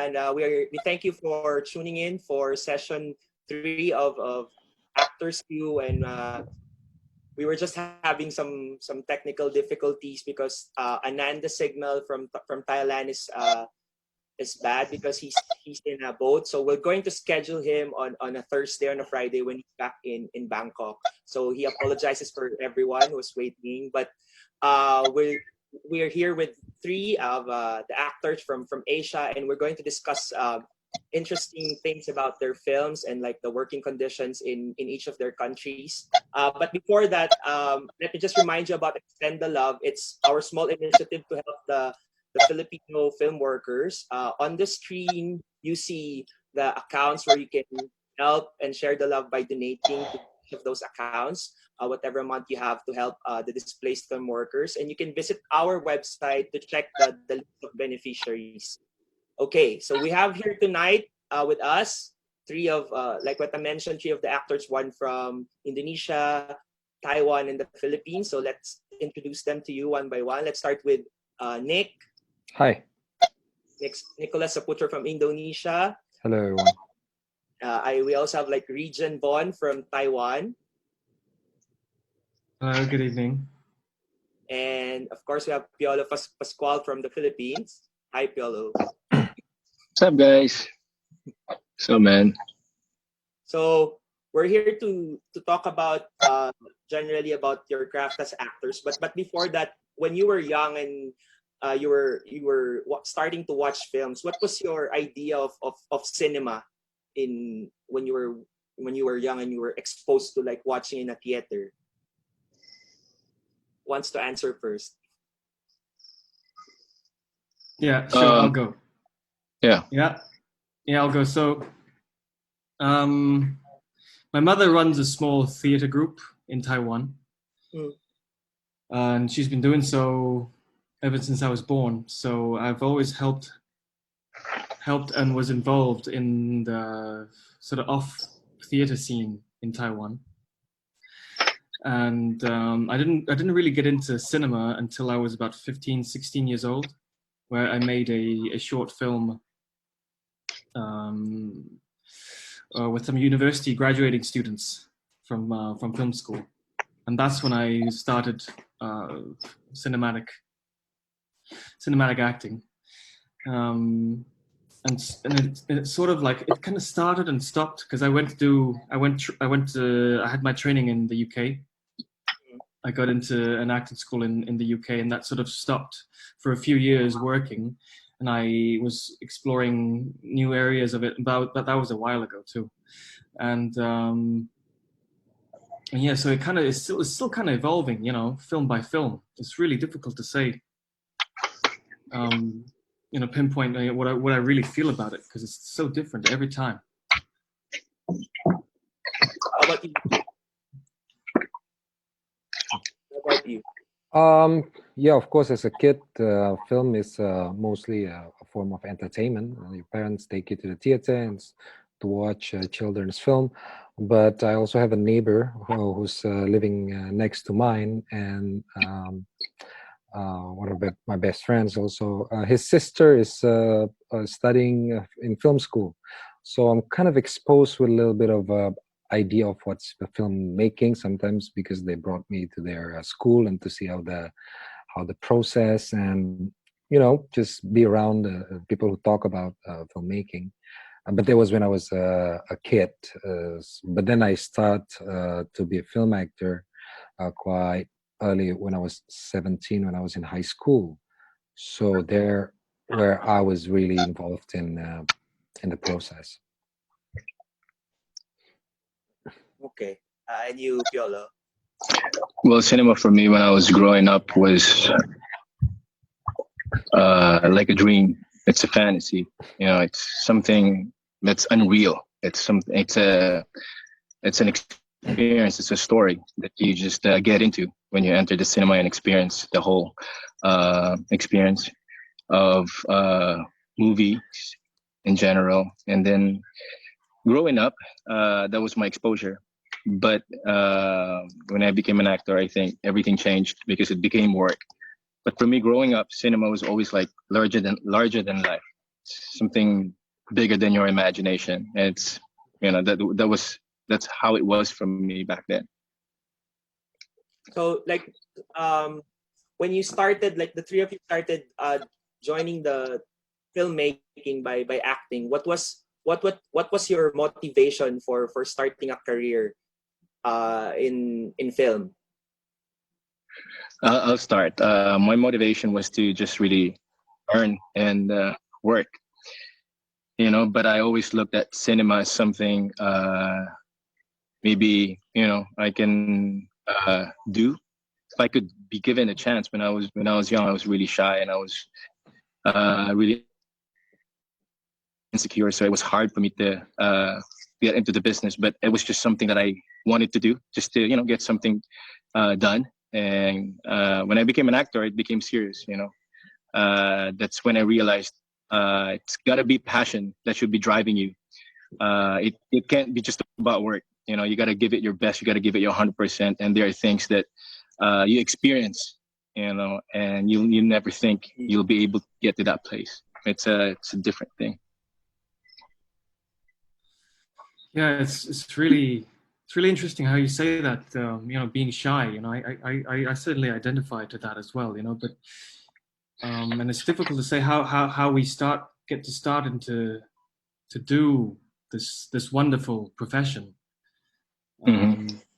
And we thank you for tuning in for session 3 of Actors Q. And we were just having some technical difficulties because Ananda's signal from Thailand is bad because he's in a boat. So we're going to schedule him on a Thursday or on a Friday when he's back in Bangkok. So he apologizes for everyone who was waiting. But we're here with 3 of the actors from Asia, and we're going to discuss interesting things about their films and like the working conditions in each of their countries. But before that, let me just remind you about Extend the Love. It's our small initiative to help the Filipino film workers. On the screen, you see the accounts where you can help and share the love by donating to each of those accounts, whatever amount you have to help the displaced film workers. And you can visit our website to check the list of beneficiaries. Okay, so we have here tonight with us 3 of, like what I mentioned, 3 of the actors, one from Indonesia, Taiwan, and the Philippines. So let's introduce them to you one by one. Let's start with Nick. Hi. Next, Nicholas Saputra from Indonesia. Hello, everyone. We also have like Rhydian Vaughan from Taiwan. Hello, good evening. And of course, we have Piolo Pascual from the Philippines. Hi, Piolo. What's up, guys? So, man. So we're here to talk about generally about your craft as actors. But before that, when you were young and you were starting to watch films, what was your idea of cinema in when you were young and you were exposed to like watching in a theater? Wants to answer first? Yeah, sure, I'll go. Yeah, I'll go. So, my mother runs a small theater group in Taiwan, and she's been doing so ever since I was born. So I've always helped and was involved in the sort of off theater scene in Taiwan. And I didn't really get into cinema until I was about 15, 16 years old, where I made a short film with some university graduating students from film school, and that's when I started cinematic acting. And it sort of like it kind of started and stopped because I had my training in the UK. I got into an acting school in the UK, and that sort of stopped for a few years working. And I was exploring new areas of it, but that was a while ago too. And yeah, so it's still kind of evolving, film by film. It's really difficult to say, pinpoint what I really feel about it because it's so different every time. How about you? Yeah, of course, as a kid, film is mostly a form of entertainment. Your parents take you to the theater to watch children's film. But I also have a neighbor who's living next to mine, and one of my best friends also. His sister is studying in film school. So I'm kind of exposed with a little bit of idea of what's the filmmaking sometimes because they brought me to their school and to see how the process and just be around people who talk about filmmaking. But that was when I was a kid. But then I start to be a film actor quite early when I was 17, when I was in high school. So there where I was really involved in the process. Okay. And you, Piolo? Well, cinema for me when I was growing up was like a dream. It's a fantasy. It's something that's unreal. It's an experience. It's a story that you just get into when you enter the cinema and experience the whole experience of movies in general. And then growing up, that was my exposure. But when I became an actor, I think everything changed because it became work. But for me, growing up, cinema was always like larger than life. something bigger than your imagination. It's that's how it was for me back then. So like when you started, like the three of you started joining the filmmaking by acting, what was your motivation for starting a career in film? I'll start. My motivation was to just really earn and work, but I always looked at cinema as something maybe I can do if I could be given a chance. When I was young, I was really shy and I was really insecure, so it was hard for me to get into the business. But it was just something that I wanted to do, just to get something done. And when I became an actor, it became serious. That's when I realized it's gotta be passion that should be driving you. It can't be just about work. You gotta give it your best. You gotta give it your 100%. And there are things that you experience, and you never think you'll be able to get to that place. It's a different thing. Yeah, it's really interesting how you say that. Being shy. I certainly identify to that as well. But and it's difficult to say how we get to start into to do this wonderful profession.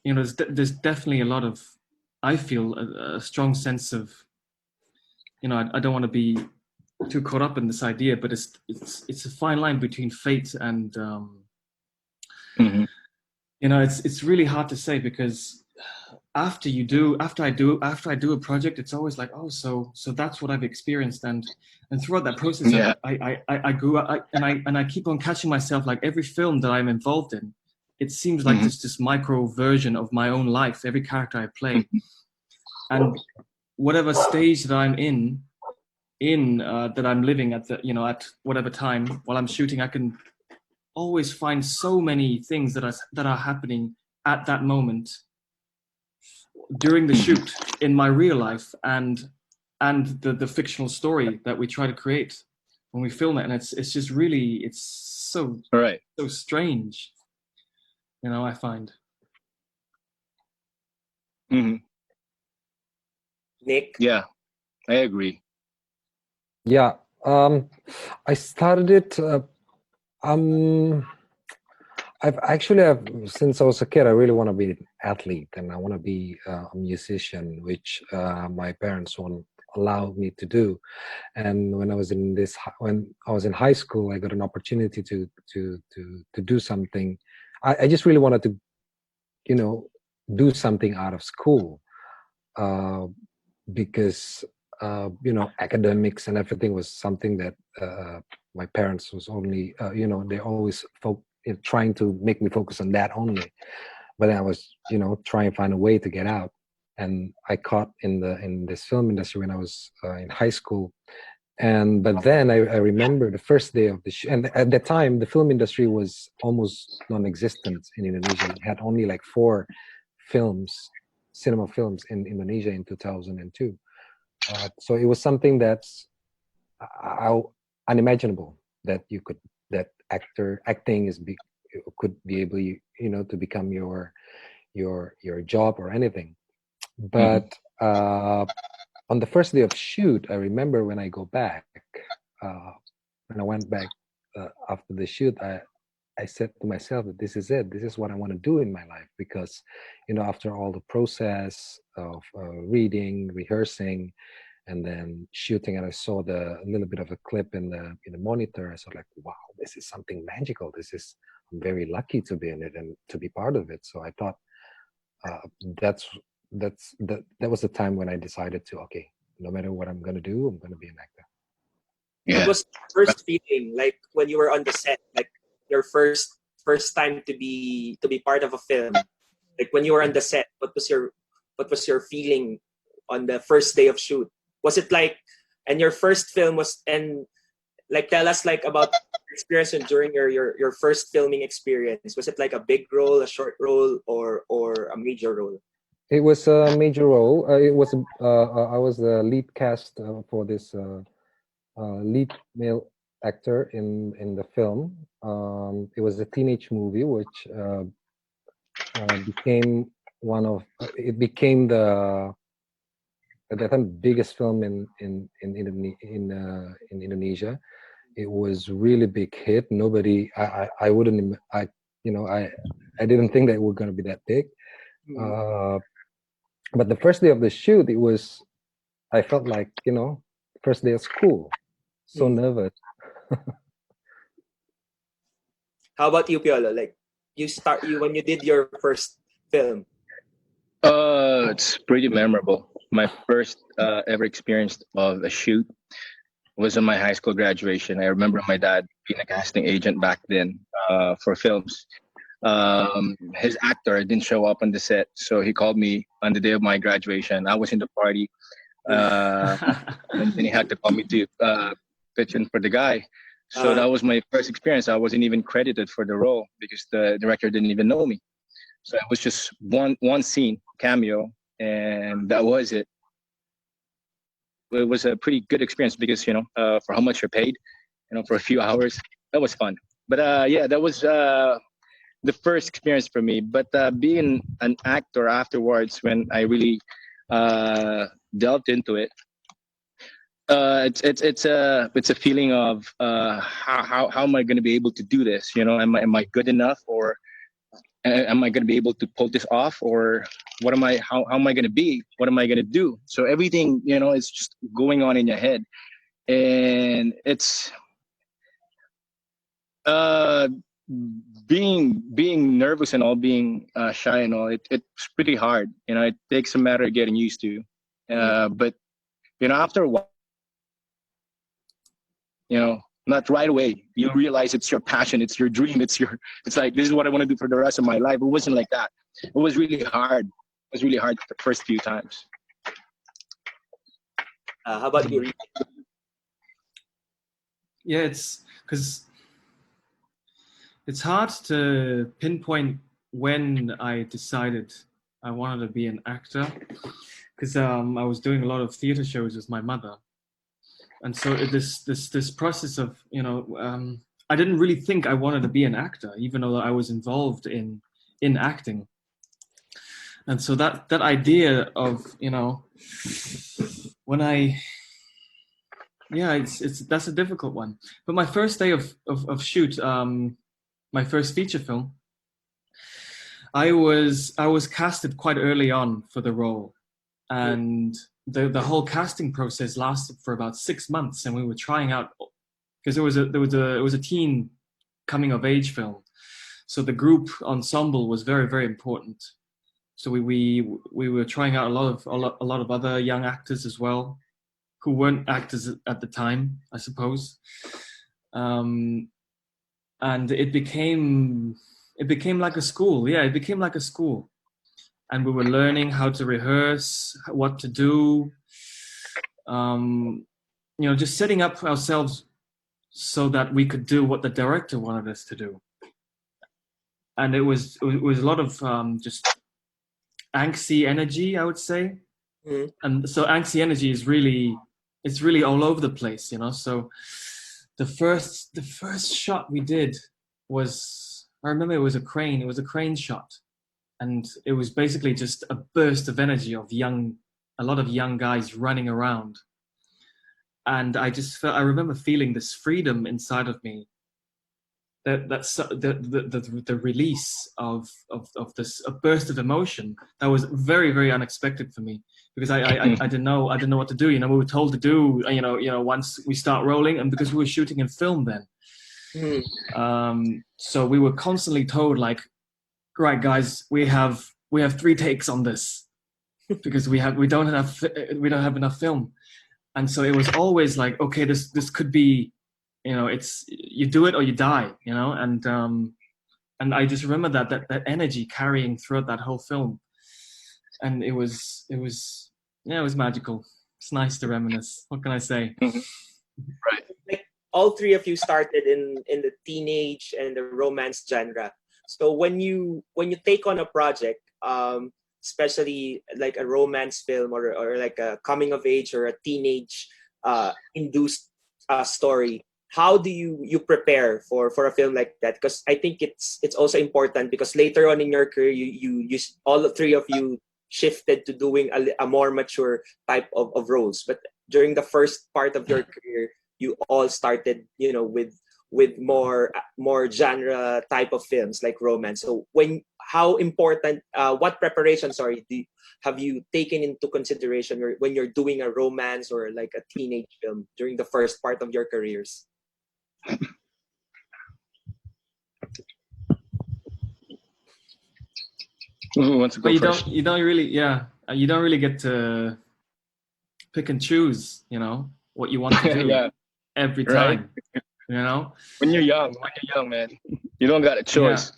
There's definitely a lot of, I feel a strong sense of, I don't want to be too caught up in this idea, but it's a fine line between fate and it's really hard to say, because after I do a project, it's always like, oh, so that's what I've experienced, and throughout that process, Yeah. I grew up, and I keep on catching myself, like every film that I'm involved in, it seems like just this micro version of my own life, every character I play, and whatever stage that I'm in that I'm living at at whatever time while I'm shooting, I can always find so many things that are happening at that moment during the shoot in my real life and the fictional story that we try to create when we film it. And it's just really, it's so strange, I find. Nick? Yeah, I agree. Yeah, I started it. I've since I was a kid, I really want to be an athlete, and I want to be a musician, which my parents won't allow me to do. And when I was in high school, I got an opportunity to do something. I just really wanted to, do something out of school, because academics and everything was something that my parents was only they always trying to make me focus on that only. But I was trying to find a way to get out, and I caught in this film industry when I was in high school. But then I remember the first day of the shoot, and at that time the film industry was almost non-existent in Indonesia. It had only like 4 cinema films in Indonesia in 2002. So it was something that's unimaginable that acting could be able to become your job or anything. But on the first day of shoot, I remember when I went back after the shoot, I said to myself that this is it. This is what I want to do in my life, because after all the process of reading, rehearsing, and then shooting, and I saw a little bit of a clip in the monitor. I saw like, wow, this is something magical. I'm very lucky to be in it and to be part of it. So I thought that was the time when I decided to, okay, no matter what I'm going to do, I'm going to be an actor. Yeah. What was your first feeling like when you were on the set? Like your first time to be part of a film? Like when you were on the set, what was your feeling on the first day of shoot? Was it like, and your first film was, and like tell us like about experience during your first filming experience. Was it like a big role, a short role, or a major role? It was a major role. I was the lead cast for this lead male actor in the film. It was a teenage movie which became it became the at that time biggest film in Indonesia. It was really big hit. Nobody, I wouldn't, I didn't think that it was gonna be that big. But the first day of the shoot, I felt like, first day of school, so nervous. How about you, Piolo? Like when you did your first film. It's pretty memorable. My first ever experience of a shoot was on my high school graduation. I remember my dad being a casting agent back then for films. His actor didn't show up on the set, so he called me on the day of my graduation. I was in the party, and then he had to call me to pitch in for the guy. So that was my first experience. I wasn't even credited for the role because the director didn't even know me. So it was just one scene cameo, and that was it. It was a pretty good experience because for how much you're paid, for a few hours, that was fun. But yeah, that was the first experience for me. But being an actor afterwards, when I really delved into it, it's a feeling of how am I going to be able to do this? Am I good enough, or am I going to be able to pull this off, or what am I? How am I going to be? What am I going to do? So everything is just going on in your head, and it's being nervous and all, being shy and all. It's pretty hard. It takes a matter of getting used to. But after a while, not right away, you realize it's your passion, it's your dream, it's like, this is what I want to do for the rest of my life. It wasn't like that. It was really hard. It was really hard the first few times. How about you? Yeah, it's because it's hard to pinpoint when I decided I wanted to be an actor, because I was doing a lot of theater shows with my mother. And so this process of I didn't really think I wanted to be an actor, even though I was involved in acting. And so that idea of when that's a difficult one. But my first day of shoot, my first feature film, I was casted quite early on for the role, and the whole casting process lasted for about 6 months, and we were trying out, because it was a teen coming of age film, so the group ensemble was very, very important. So we were trying out a lot of other young actors as well, who weren't actors at the time, I suppose, and it became like a school. Yeah, it became like a school. And we were learning how to rehearse, what to do, just setting up ourselves so that we could do what the director wanted us to do. And it was a lot of just angsty energy, I would say. And so angsty energy is really all over the place, So the first shot we did was, I remember it was a crane shot. And it was basically just a burst of energy of a lot of young guys running around. And I remember feeling this freedom inside of me, that's the release of this, a burst of emotion that was very, very unexpected for me, because I didn't know what to do. We were told to do, once we start rolling, and because we were shooting in film then. So we were constantly told, like, right, guys, we have 3 takes on this, because we don't have enough film. And so it was always like, okay, this could be, it's, you do it or you die, and I just remember that energy carrying throughout that whole film, and it was magical. It's nice to reminisce. What can I say? Right. Like, all 3 of you started in the teenage and the romance genre. So when you take on a project, especially like a romance film or like a coming of age or a teenage induced story, how do you prepare for a film like that? Because I think it's also important, because later on in your career, you all three of you shifted to doing a more mature type of roles. But during the first part of your career, you all started, with more genre type of films like romance. So how important, what preparation, sorry, have you taken into consideration when you're doing a romance or like a teenage film during the first part of your careers? Who wants to But go first? you don't really, yeah, you don't really get to pick and choose, what you want to do Yeah, every right. time, you know? When you're young, man, you don't got a Yeah, choice.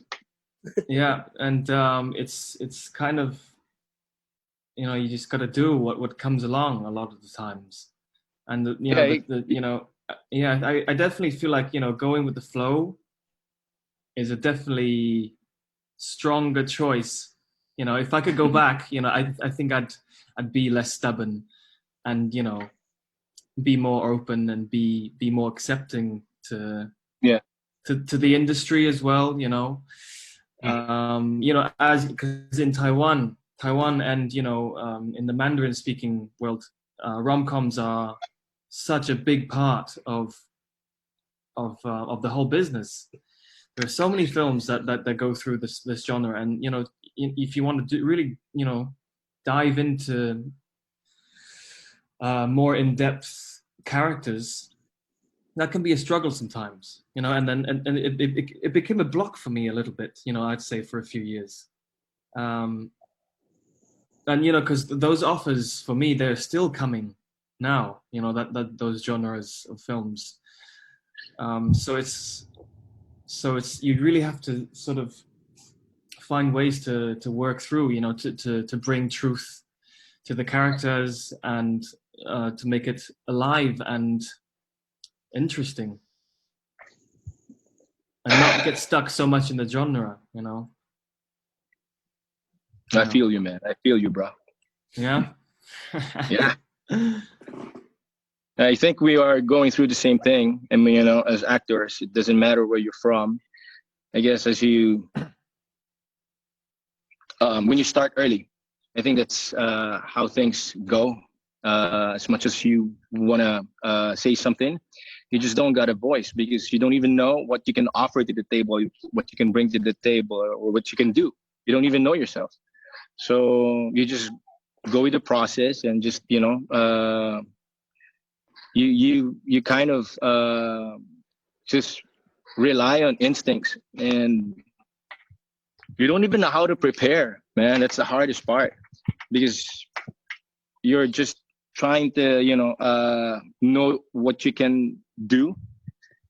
yeah, and it's kind of, you just got to do what comes along a lot of the times, and Yeah, yeah, I definitely feel like going with the flow is a definitely stronger choice. If I could go back, I think I'd be less stubborn, and be more open, and be more accepting to yeah, to the industry as well. As because in Taiwan, and in the Mandarin speaking world, rom-coms are such a big part of the whole business. There are so many films that go through this genre, and if you want to really dive into more in-depth characters, that can be a struggle sometimes, and then and it became a block for me a little bit, I'd say, for a few years. And because those offers for me, they're still coming now, that those genres of films. So it's you really have to sort of find ways to work through, to bring truth to the characters, and to make it alive and interesting, and not get stuck so much in the genre. I feel you, man. I feel you, bro. Yeah. Yeah. I think we are going through the same thing. I mean, as actors, it doesn't matter where you're from. I guess when you start early, I think that's how things go. As much as you wanna say something, you just don't got a voice, because you don't even know what you can offer to the table, what you can bring to the table, or what you can do. You don't even know yourself. So you just go with the process, and just you kind of just rely on instincts, and you don't even know how to prepare, man. That's the hardest part, because you're just trying to know what you can do,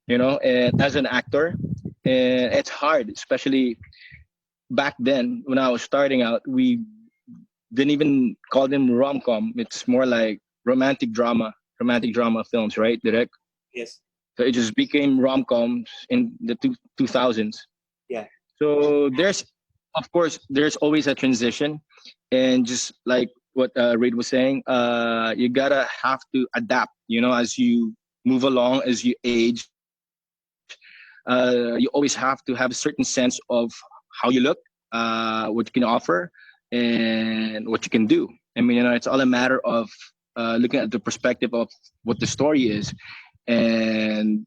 and as an actor, and it's hard, especially back then when I was starting out. We didn't even call them rom-com. It's more like romantic drama films, right, Direct? Yes. So it just became rom-coms in the 2000s. Yeah. So of course, there's always a transition, and just like what Reid was saying, you gotta have to adapt. As you move along, as you age, you always have to have a certain sense of how you look, what you can offer, and what you can do. I mean, it's all a matter of looking at the perspective of what the story is, and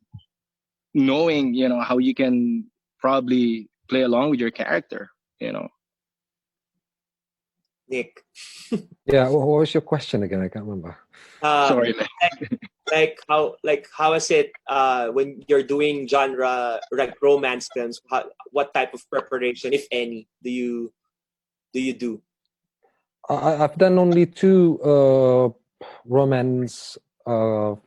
knowing how you can probably play along with your character. Nick. Yeah, what was your question again? I can't remember. Sorry, man. How is it when you're doing genre like romance films? What type of preparation, if any, do you do? I've done only two romance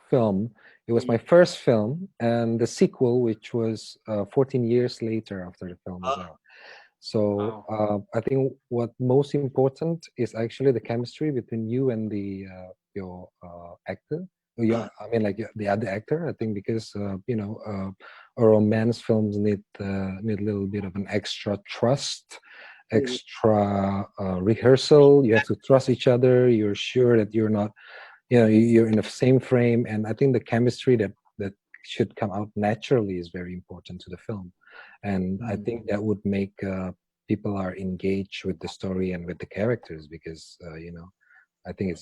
film. It was my first film, and the sequel, which was 14 years later after the film was out. So Wow. I think what most important is actually the chemistry between you and your actor. I mean, like the other actor. I think because romance films need a little bit of an extra trust, extra rehearsal. You have to trust each other. You're sure that you're not, you're in the same frame. And I think the chemistry that should come out naturally is very important to the film, and I think that would make people are engaged with the story and with the characters, because I think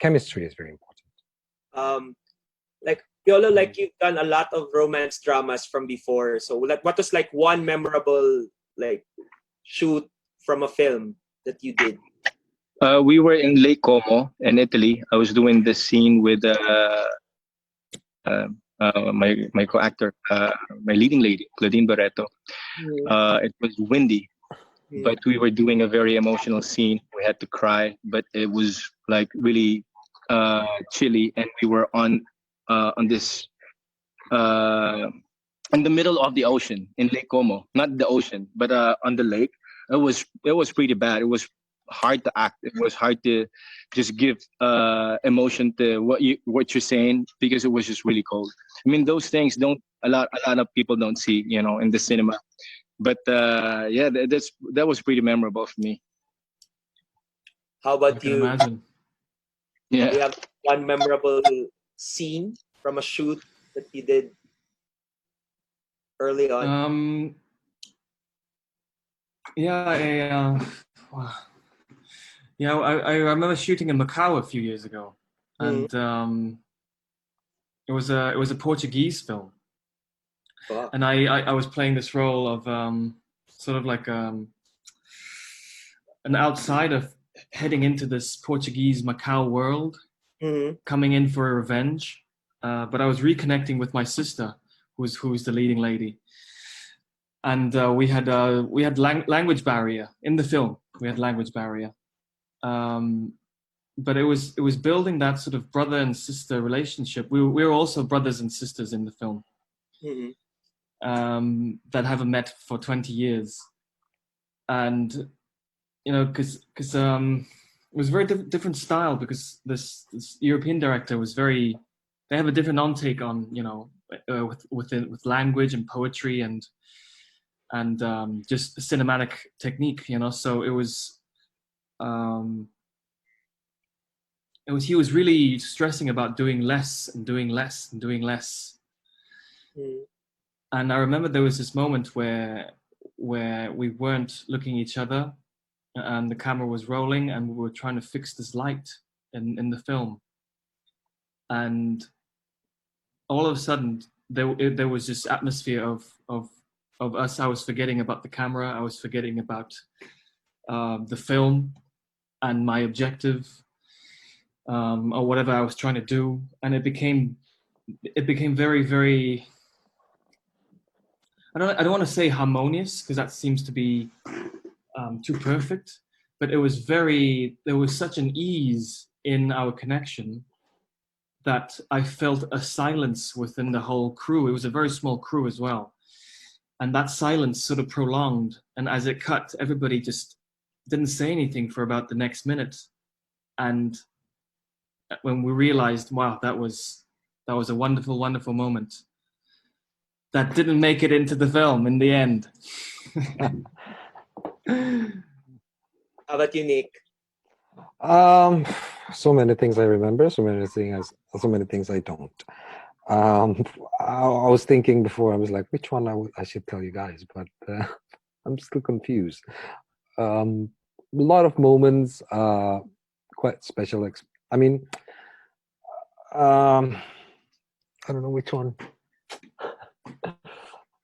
chemistry is very important. Like Piolo, like you've done a lot of romance dramas from before. So like, what was like one memorable like shoot from a film that you did? We were in Lake Como in Italy. I was doing this scene with my co-actor, my leading lady, Claudine Barreto. It was windy, but we were doing a very emotional scene. We had to cry, but it was like really chilly, and we were on this in the middle of the ocean in Lake Como, not the ocean, but on the lake. It was pretty bad. It was hard to act. It was hard to just give emotion to what you're saying, because it was just really cold. I mean, those things don't a lot of people don't see, in the cinema. But yeah, that was pretty memorable for me. How I about can you? imagine. Do you Yeah. have one memorable scene from a shoot that you did early on? Yeah, wow. I remember shooting in Macau a few years ago, and it was a Portuguese film, Wow. and I was playing this role of sort of like an outsider heading into this Portuguese Macau world, coming in for revenge. But I was reconnecting with my sister, who's the leading lady, and we had language barrier in the film. We had language barrier, but it was building that sort of brother and sister relationship. We were also brothers and sisters in the film, that haven't met for 20 years, and because it was a very different style, because this European director was they have a different on-take on with language and poetry and just cinematic technique, so he was really stressing about doing less and doing less and doing less. And I remember there was this moment where we weren't looking at each other, and the camera was rolling, and we were trying to fix this light in the film, and all of a sudden there was this atmosphere of us. I was forgetting about the camera. I was forgetting about the film and my objective, or whatever I was trying to do, and it became very, very. I don't want to say harmonious, because that seems to be too perfect, but there was such an ease in our connection that I felt a silence within the whole crew. It was a very small crew as well. And that silence sort of prolonged. And as it cut, everybody just didn't say anything for about the next minute. And when we realized, wow, that was a wonderful, wonderful moment, that didn't make it into the film in the end. How about you, Nick? So many things I remember, so many things I don't. I was thinking before, I was like, which one I should tell you guys, but I'm still confused. A lot of moments, quite special. I mean, I don't know which one.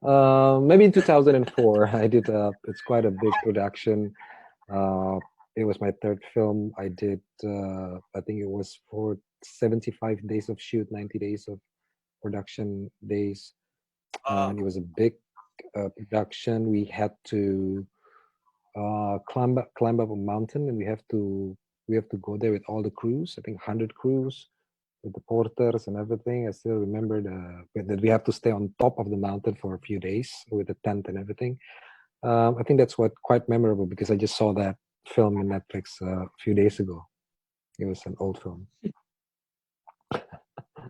Maybe in 2004, I did. It's quite a big production. It was my third film. I did. I think it was for 75 days of shoot, 90 days of production days. And it was a big production. We had to climb up a mountain, and we have to go there with all the crews. I think 100 crews with the porters and everything. I still remember that we have to stay on top of the mountain for a few days with the tent and everything. I think that's what quite memorable, because I just saw that film in Netflix a few days ago. It was an old film.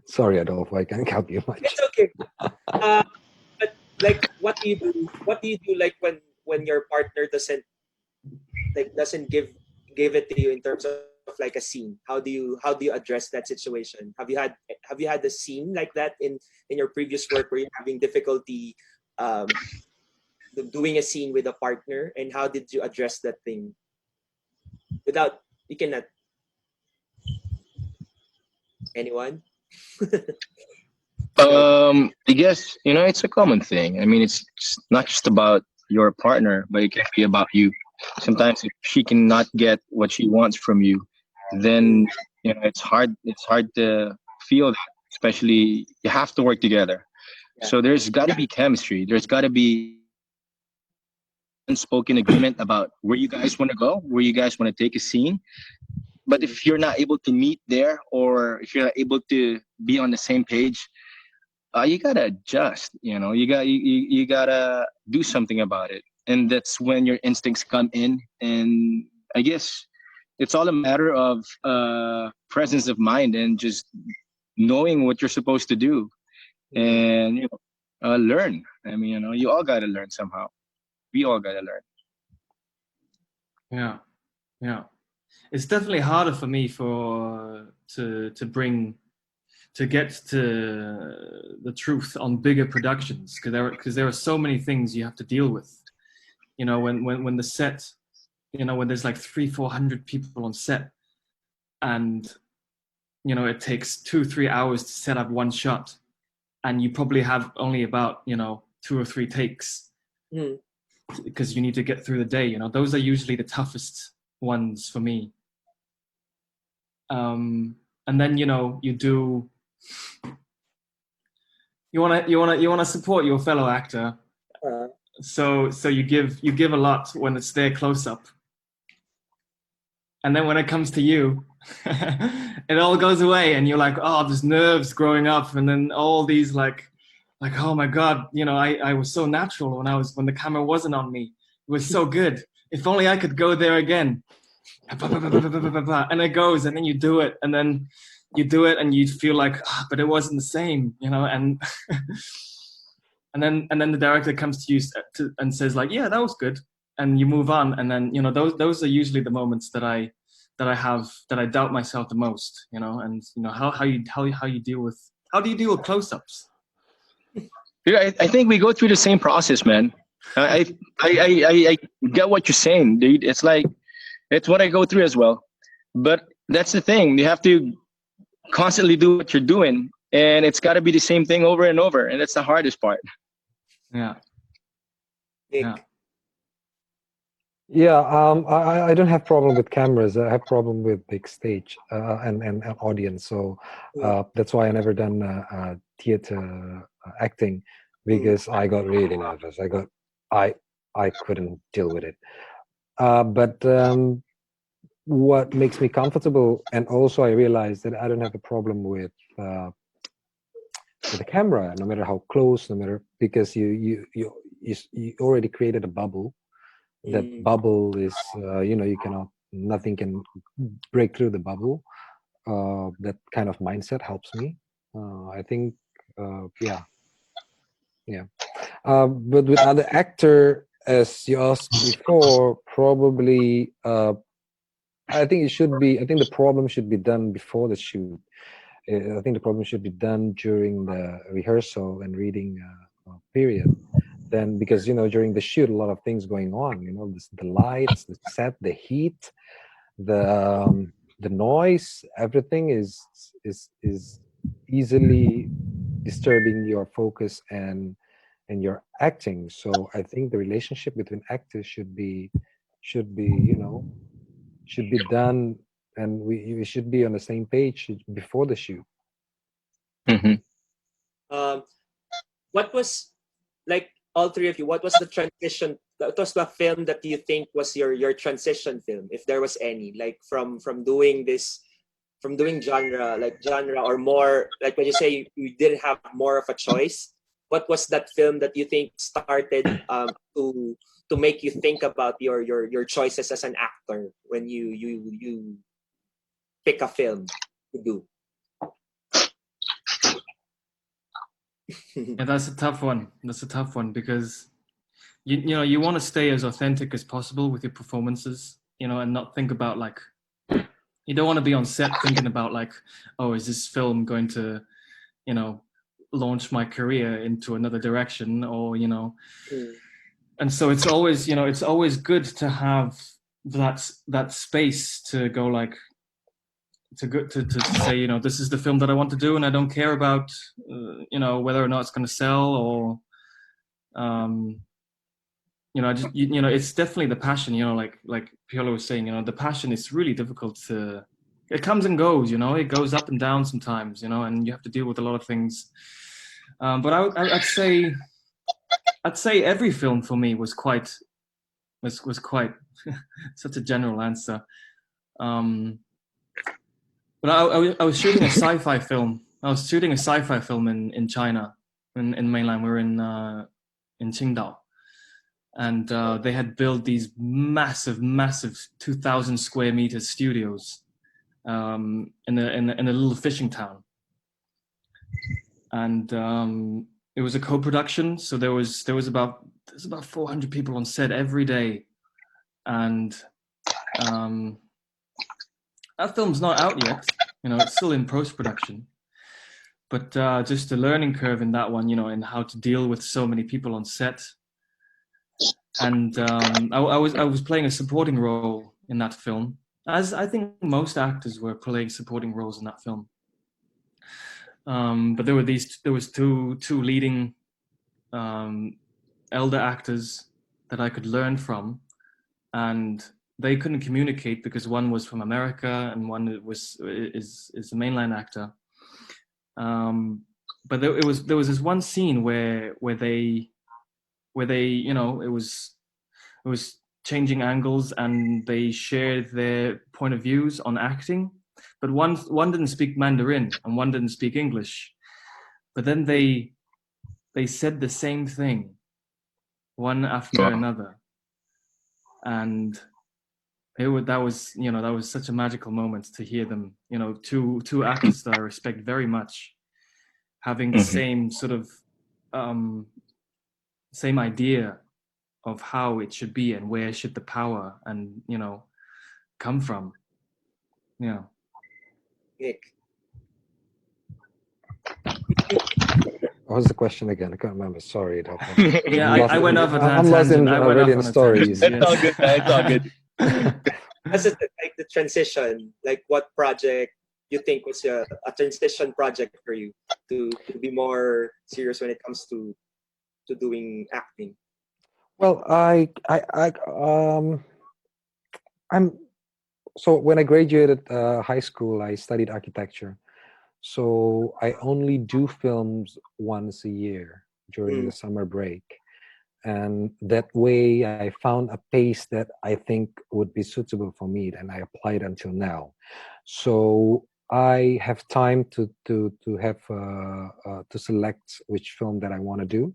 Sorry, Adolfo, I can't help you much. It's okay. But like, what do you do? What do you do like when your partner doesn't give it to you in terms of like a scene? How do you address that situation? Have you had a scene like that in your previous work where you're having difficulty um, doing a scene with a partner, and how did you address that thing without you cannot anyone? I guess it's a common thing. I mean, it's not just about your partner, but it can be about you. Sometimes if she cannot get what she wants from you, then it's hard. It's hard to feel that. Especially, you have to work together. Yeah. So there's got to be chemistry. There's got to be unspoken agreement about where you guys want to go, where you guys want to take a scene. But if you're not able to meet there, or if you're not able to be on the same page, you gotta adjust. You gotta do something about it, and that's when your instincts come in. And I guess it's all a matter of presence of mind and just knowing what you're supposed to do, and learn. I mean, you all gotta learn somehow. We all gotta learn. Yeah. It's definitely harder for me to get to the truth on bigger productions, because there are so many things you have to deal with. When the set, when there's like 300-400 people on set, and it takes 2-3 hours to set up one shot, and you probably have only about 2 or 3 takes, because you need to get through the day. Those are usually the toughest ones for me. And then you want to support your fellow actor, so you give a lot when it's their close up, and then when it comes to you, it all goes away, and you're like, oh, there's nerves growing up, and then all these like oh my god, I was so natural when the camera wasn't on me. It was so good. If only I could go there again. And it goes, and then you do it, and then you do it, and you feel like, but it wasn't the same, and and then the director comes to you and says like, yeah, that was good, and you move on. And then those are usually the moments that I doubt myself the most, and how do you deal with close-ups? Yeah, I think we go through the same process, man. I get what you're saying, dude. It's like, it's what I go through as well. But that's the thing. You have to constantly do what you're doing, and it's got to be the same thing over and over, and that's the hardest part. Yeah. Yeah, I don't have problem with cameras. I have problem with big stage and an audience. So that's why I never done theater acting, because I got really nervous. I couldn't deal with it. But what makes me comfortable, and also I realized that I don't have a problem with the camera, no matter how close, no matter, because you already created a bubble. That bubble is nothing can break through the bubble. That kind of mindset helps me. I think but with other actor, as you asked before, probably I think the problem should be done before the shoot. I think the problem should be done during the rehearsal and reading period. Then, because during the shoot, a lot of things going on. The lights, the set, the heat, the noise, everything is easily disturbing your focus and your acting. So I think the relationship between actors should be done, and we should be on the same page before the shoot. What was, like, all three of you, what was the transition? What was the film that you think was your transition film, if there was any, like from doing genre or more, like when you say you didn't have more of a choice, what was that film that you think started to make you think about your choices as an actor when you pick a film to do? Yeah, that's a tough one. Because you want to stay as authentic as possible with your performances, and not think about like You don't want to be on set thinking about like, oh, is this film going to, you know, launch my career into another direction, or, you know. And so it's always, you know, it's always good to have that space to go like, to say, you know, this is the film that I want to do, and I don't care about, you know, whether or not it's going to sell, or, you know, you know, it's definitely the passion, you know, like Piolo was saying, you know, the passion is really difficult to, it comes and goes, you know, it goes up and down sometimes, you know, and you have to deal with a lot of things. But I'd say every film for me was quite such a general answer. But I was shooting a sci-fi film. I was shooting a sci-fi film in China, in mainland. We were in Qingdao, and they had built these massive 2,000 square meter studios in a little fishing town, and it was a co-production. So there was about 400 people on set every day, and that film's not out yet. You know, it's still in post-production. But just the learning curve in that one, you know, and how to deal with so many people on set. And I was playing a supporting role in that film, as I think most actors were playing supporting roles in that film. But there was two leading elder actors that I could learn from, and they couldn't communicate because one was from America and one is a mainland actor. But there was this one scene where they you know, it was changing angles, and they shared their point of views on acting, but one didn't speak Mandarin and one didn't speak English, but then they said the same thing one after another, and that was you know, that was such a magical moment to hear them, you know, two actors that I respect very much, having the same sort of same idea of how it should be and where should the power and, you know, come from. Yeah. Nick. What was the question again? I can't remember. Sorry. Yeah, I went off a I'm lost in Rhydian stories. It's all good, man. It's all good. That's just like the transition. Like, what project you think was a transition project for you to be more serious when it comes to doing acting? Well, I'm so when I graduated high school, I studied architecture. So I only do films once a year during the summer break. And that way I found a pace that I think would be suitable for me, and I applied until now. So I have time to have to select which film that I want to do.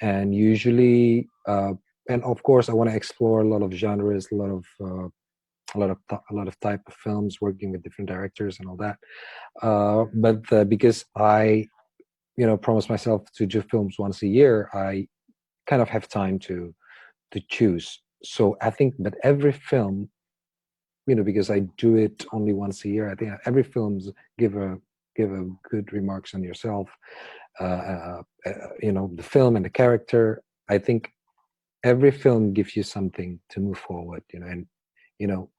And usually and of course I want to explore a lot of genres, a lot of type of films, working with different directors and all that. But because I, you know, promise myself to do films once a year, I kind of have time to choose. So I think that every film, you know, because I do it only once a year, I think every films give a good remarks on yourself. You know, the film and the character. I think every film gives you something to move forward. You know, and you know,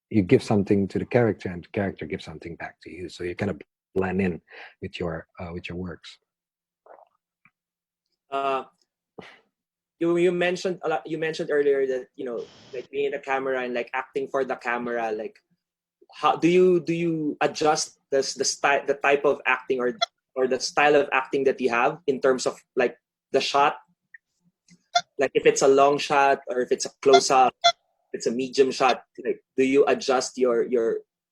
you give something to the character, and the character gives something back to you. So you kind of blend in with your works. You mentioned a lot. You mentioned earlier that, you know, like being in the camera and like acting for the camera. Like, how do you adjust the style, the type of acting, or the style of acting that you have in terms of like the shot? Like, if it's a long shot or if it's a close up, it's a medium shot. Like, do you adjust your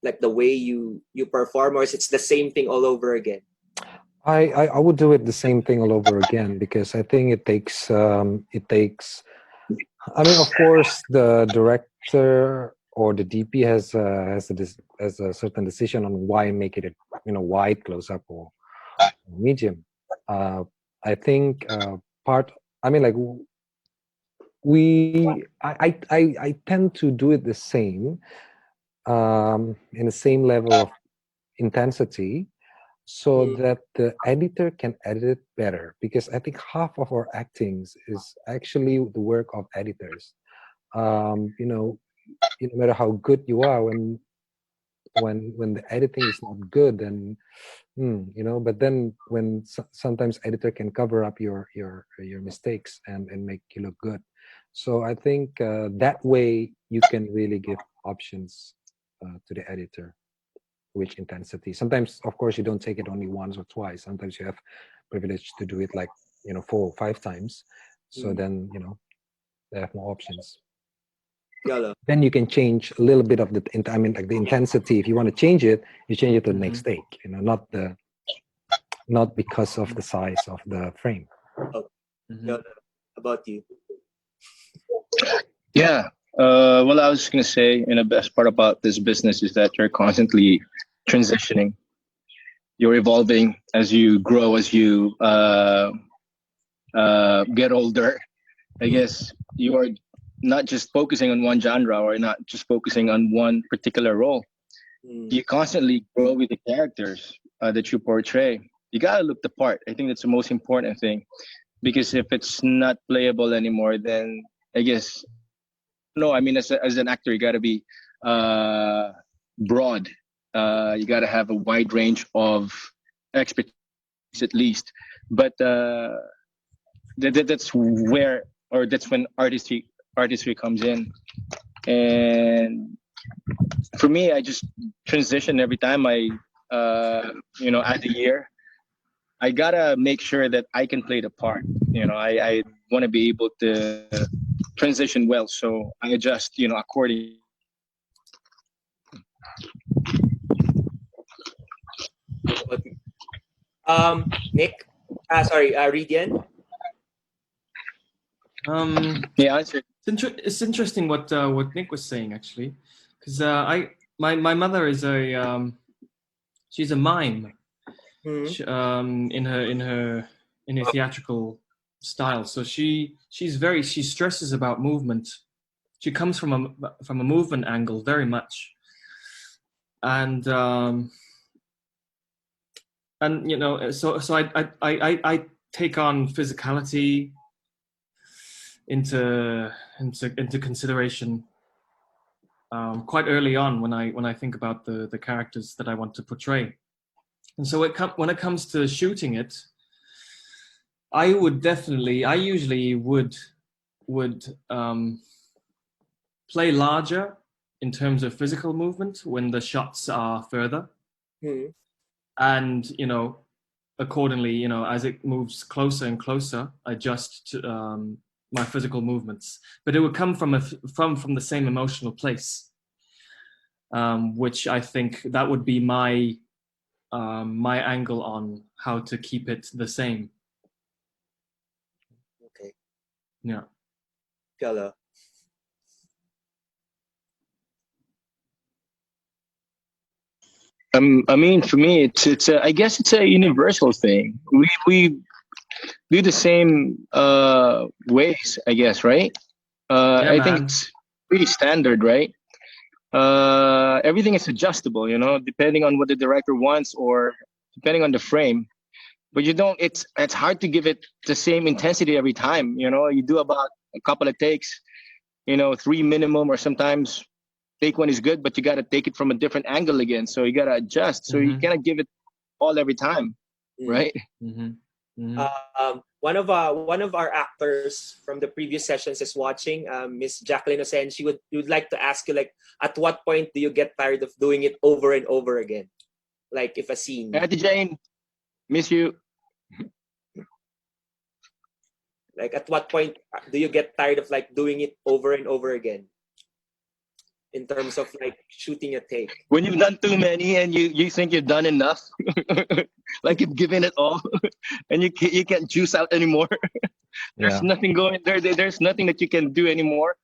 like the way you perform, or is it the same thing all over again? I would do it the same thing all over again, because I think it takes I mean, of course the director or the DP has a certain decision on why make it, you know, wide, close up, or medium. I think I mean, like, I tend to do it the same, in the same level of intensity, so that the editor can edit it better. Because I think half of our actings is actually the work of editors. You know, no matter how good you are, when the editing is not good, then you know. But then when sometimes editor can cover up your mistakes and make you look good. So I think that way you can really give options to the editor, which intensity. Sometimes, of course, you don't take it only once or twice. Sometimes you have privilege to do it like 4 or 5 times. So then they have more options. Yala. Then you can change a little bit of the I mean, like the intensity. If you want to change it, you change it to the next take. Not because of the size of the frame. Oh, Yala. About you? Yeah. Well, I was gonna say, the best part about this business is that you're constantly transitioning. You're evolving as you grow, as you get older. I guess you are not just focusing on one genre or not just focusing on one particular role. You constantly grow with the characters that you portray. You gotta look the part. I think that's the most important thing, because if it's not playable anymore, then I guess I don't know. I mean, as an actor, you gotta be broad. You gotta have a wide range of expertise at least. But that's where, or that's when artistry comes in. And for me, I just transition every time I add a year. I gotta make sure that I can play the part. I want to be able to transition well, so I adjust accordingly. Nick? Sorry, Rhydian? Yeah, answer. It's interesting what Nick was saying, actually, because my mother is she's a mime. In her theatrical style. So she stresses about movement. She comes from a movement angle very much, and so I take on physicality into consideration quite early on when I think about the characters that I want to portray. And so when it comes to shooting it, I usually would play larger in terms of physical movement when the shots are further. And, accordingly, as it moves closer and closer, adjust to my physical movements. But it would come from the same emotional place, which I think that would be my angle on how to keep it the same. Okay. Yeah. Yala. I mean, for me, I guess it's a universal thing. We do the same ways, I guess, right? I think it's pretty standard, right? Everything is adjustable, depending on what the director wants or depending on the frame. But you don't. It's hard to give it the same intensity every time. You do about a couple of takes, 3 minimum, or sometimes take one is good, but you got to take it from a different angle again. So you got to adjust. So you cannot give it all every time, right? One of our actors from the previous sessions is watching, Miss Jacqueline Osen. She would like to ask you, like, at what point do you get tired of doing it over and over again? Like, if a scene. Auntie Jane, miss you. Like, at what point do you get tired of like doing it over and over again? In terms of like shooting a take. When you've done too many and you think you've done enough, like you've given it all, and you can't juice out anymore. There's nothing going there. There's nothing that you can do anymore.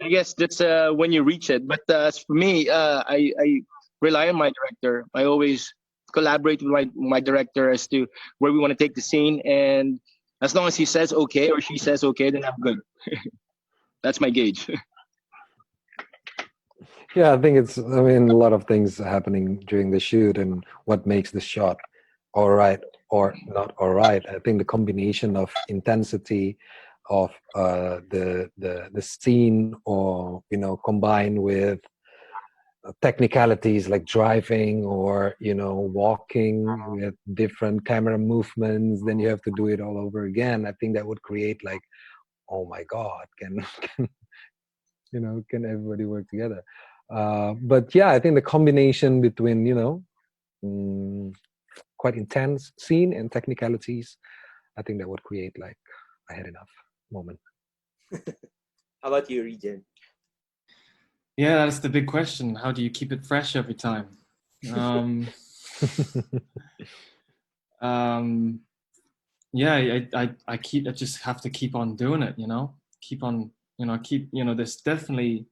I guess that's when you reach it. But as for me, I rely on my director. I always collaborate with my director as to where we want to take the scene, and as long as he says okay or she says okay, then I'm good. That's my gauge. Yeah, I think it's, I mean, a lot of things happening during the shoot and what makes the shot all right or not all right. I think the combination of intensity of the scene, or combined with technicalities like driving, or walking with different camera movements, then you have to do it all over again. I think that would create like, oh my god, can can everybody work together? But yeah, I think the combination between mm, quite intense scene and technicalities, I think that would create like I had enough moment. How about you, Rhydian? Yeah, that's the big question. How do you keep it fresh every time? Um, um, yeah, I just have to keep on doing it. Keep on, There's definitely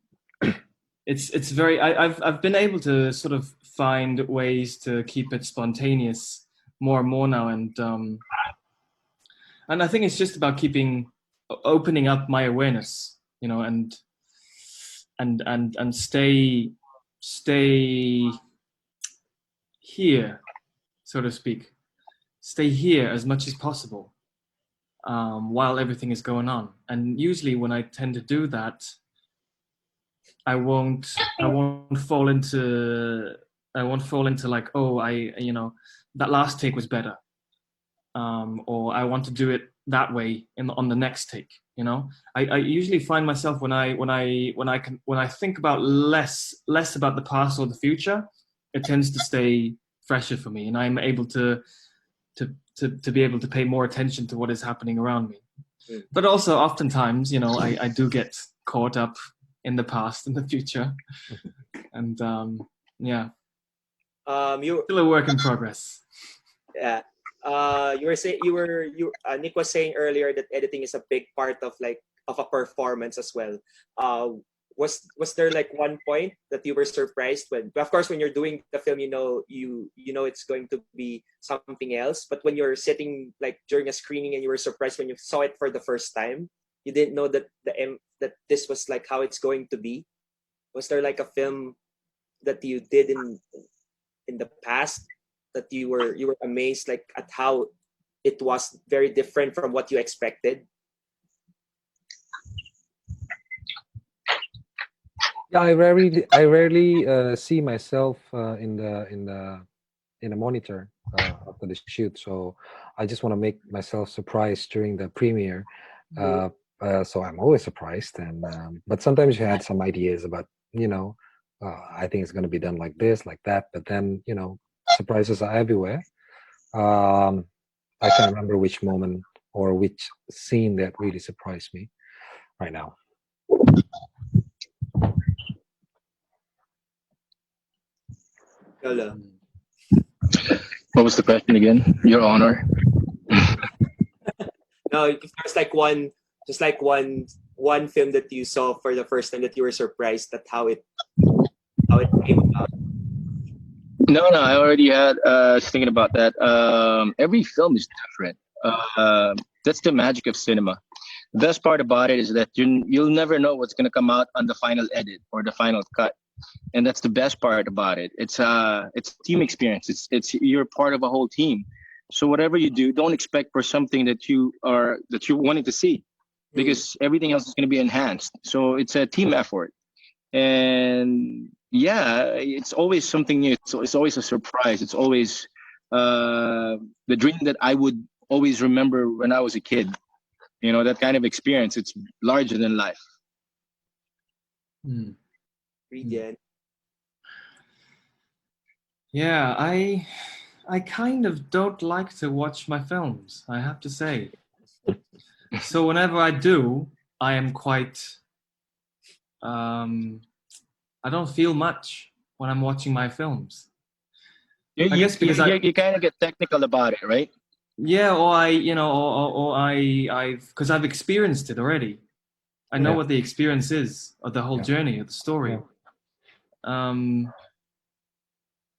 it's very. I've been able to sort of find ways to keep it spontaneous more and more now, and I think it's just about opening up my awareness, and stay here, so to speak. Stay here as much as possible while everything is going on. And usually, when I tend to do that, I won't fall into like, oh, that last take was better, or I want to do it that way on the next take. I usually find myself when I think about less about the past or the future, it tends to stay fresher for me, and I'm able to be able to pay more attention to what is happening around me. But also, oftentimes, I do get caught up in the past and the future, and yeah, You still a work in progress. Yeah. You were saying Nick was saying earlier that editing is a big part of a performance as well. Was there like one point that you were surprised when? Of course, when you're doing the film, you know it's going to be something else. But when you're sitting like during a screening and you were surprised when you saw it for the first time, you didn't know that that this was like how it's going to be. Was there like a film that you did in the past that you were amazed like at how it was very different from what you expected? Yeah, I rarely see myself in a monitor after the shoot, so I just want to make myself surprised during the premiere. So I'm always surprised, and but sometimes you had some ideas about I think it's going to be done like this, like that, but then surprises are everywhere. um, I can't remember which moment or which scene that really surprised me right now. Lola. What was the question again, Your Honor? No, if there's like one film that you saw for the first time that you were surprised at how it came about. No, I already had. Was thinking about that. Every film is different. That's the magic of cinema. The best part about it is that you'll never know what's gonna come out on the final edit or the final cut, and that's the best part about it. It's a team experience. It's you're part of a whole team. So whatever you do, don't expect for something that you're wanting to see, because everything else is gonna be enhanced. So it's a team effort, and yeah, it's always something new. It's always a surprise. It's always the dream that I would always remember when I was a kid. That kind of experience. It's larger than life. Rhydian. Yeah, I kind of don't like to watch my films, I have to say. So whenever I do, I am quite I don't feel much when I'm watching my films. I guess because You kind of get technical about it, right? yeah, or I've because I've experienced it already. I know Yeah. what the experience is of the whole Yeah. journey of the story. Yeah.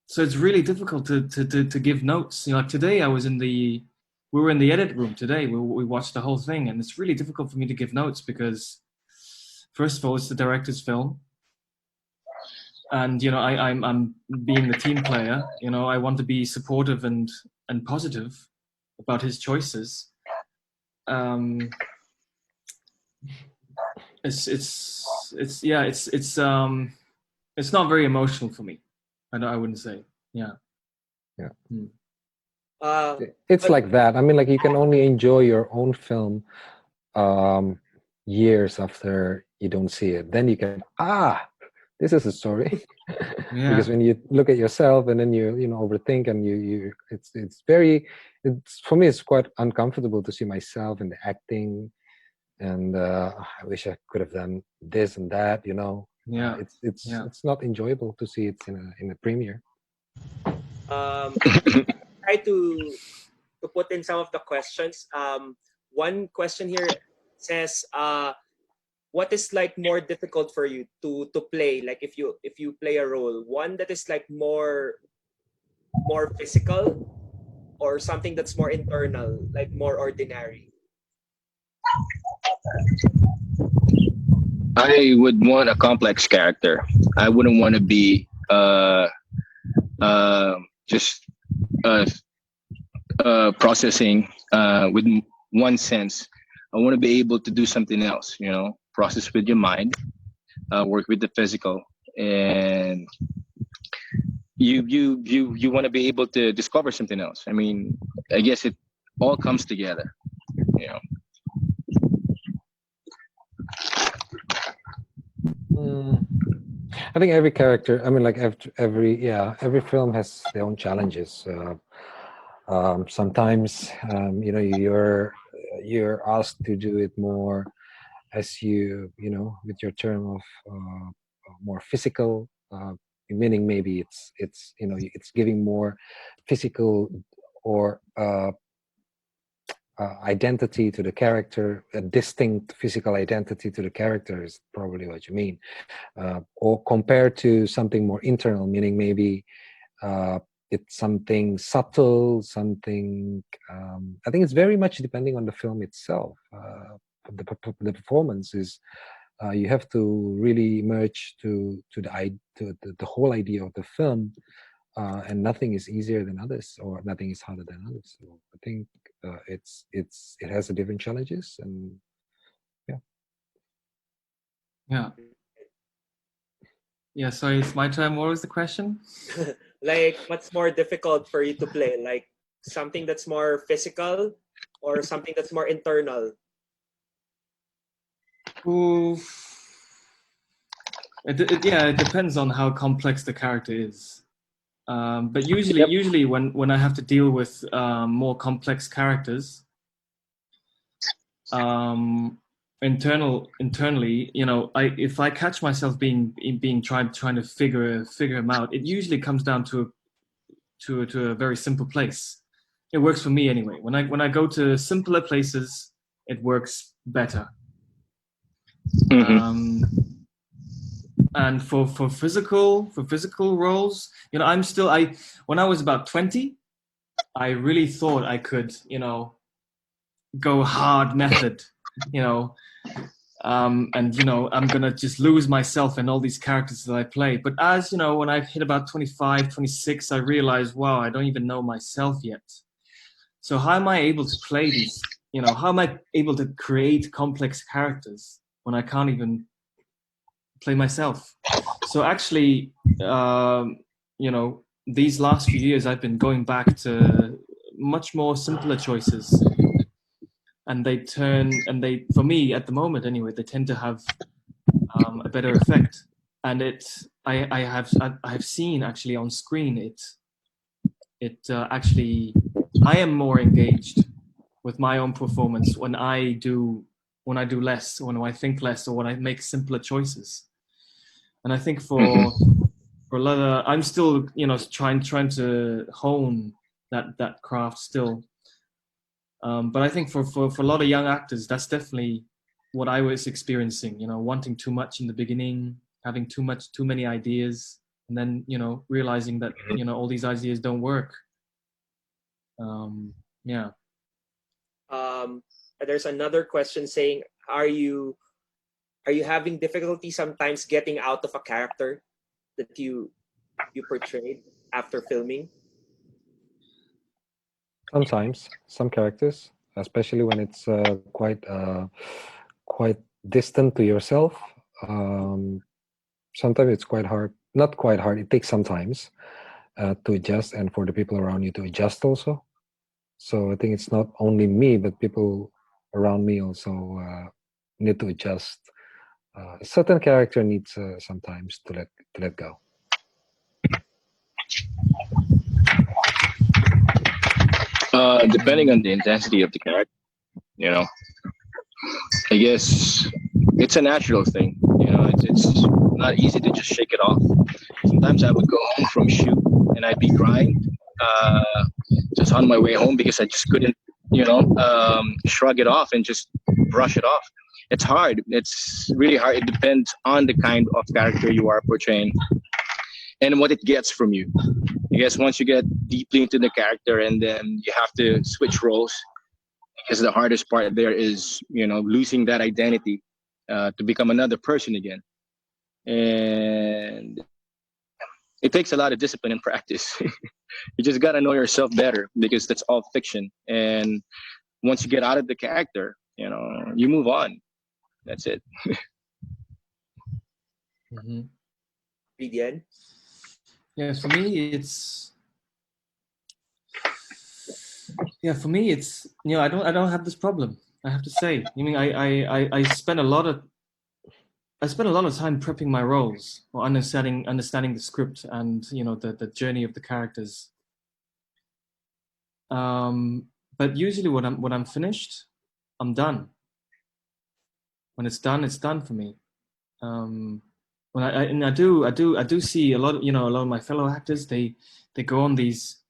So it's really difficult to give notes. Like today, we were in the edit room today. We watched the whole thing, and it's really difficult for me to give notes because, first of all, it's the director's film, and I'm being the team player. I want to be supportive and positive about his choices. It's not very emotional for me. I wouldn't say. Yeah. It's But- like that. I mean, like you can only enjoy your own film years after you don't see it. Then you can this is a story. Yeah. Because when you look at yourself and then you overthink and it's for me it's quite uncomfortable to see myself in the acting, and I wish I could have done this and that. Yeah. It's not enjoyable to see it in a premiere. Try to put in some of the questions. One question here says, what is like more difficult for you to play? Like if you play a role, one that is like more physical, or something that's more internal, like more ordinary. I would want a complex character. I wouldn't want to be just uh, processing with one sense. I want to be able to do something else. Process with your mind, work with the physical, and you want to be able to discover something else. I mean, I guess it all comes together. I think every character, I mean, like every film has their own challenges. Sometimes you're asked to do it more as with your term of more physical, meaning maybe it's giving more physical or identity to the character, a distinct physical identity to the character is probably what you mean, or compared to something more internal, meaning maybe it's something subtle, something. I think it's very much depending on the film itself. The performance is you have to really merge to the whole idea of the film, and nothing is easier than others, or nothing is harder than others. So I think it has a different challenges, and yeah. Sorry, it's my turn. What was the question? Like, what's more difficult for you to play? Like something that's more physical, or something that's more internal? Ooh. It depends on how complex the character is. But usually when I have to deal with more complex characters, internally, if I catch myself being trying to figure him out, it usually comes down to a very simple place. It works for me anyway. When I go to simpler places, it works better. Mm-hmm. And for physical roles, when I was about 20, I really thought I could, go hard method, and I'm gonna just lose myself in all these characters that I play. But as when I hit about 25, 26, I realized, wow, I don't even know myself yet. So how am I able to play these? How am I able to create complex characters when I can't even play myself? So actually, these last few years, I've been going back to much more simpler choices, and for me at the moment anyway, they tend to have a better effect. And I have seen actually on screen actually I am more engaged with my own performance when I do less, when I think less, or when I make simpler choices. And I think for a lot of, I'm still trying to hone that craft still. But I think for a lot of young actors, that's definitely what I was experiencing. Wanting too much in the beginning, having too many ideas, and then realizing that all these ideas don't work. Yeah. There's another question saying, are you having difficulty sometimes getting out of a character? that you portrayed after filming? Sometimes some characters, especially when it's quite distant to yourself. Um, Sometimes it's quite hard. Not quite hard. It takes some times to adjust, and for the people around you to adjust also. So I think it's not only me, but people around me also need to adjust. A certain character needs sometimes to let go. Depending on the intensity of the character, you know, I guess it's a natural thing. You know, it's not easy to just shake it off. Sometimes I would go home from shoot and I'd be crying, uh, just on my way home because I just couldn't, shrug it off and just brush it off. It's hard. It's really hard. It depends on the kind of character you are portraying and what it gets from you. I guess once you get deeply into the character and then you have to switch roles, because the hardest part there is, losing that identity to become another person again. And it takes a lot of discipline and practice. You just got to know yourself better because that's all fiction. And once you get out of the character, you move on. That's it. Mm-hmm. Rhydian? Yeah, for me it's I don't have this problem. I have to say. I mean, I spend a lot of time prepping my roles or understanding the script and the journey of the characters. But usually when I'm finished, I'm done. When it's done for me. When I do see a lot of my fellow actors, they go on these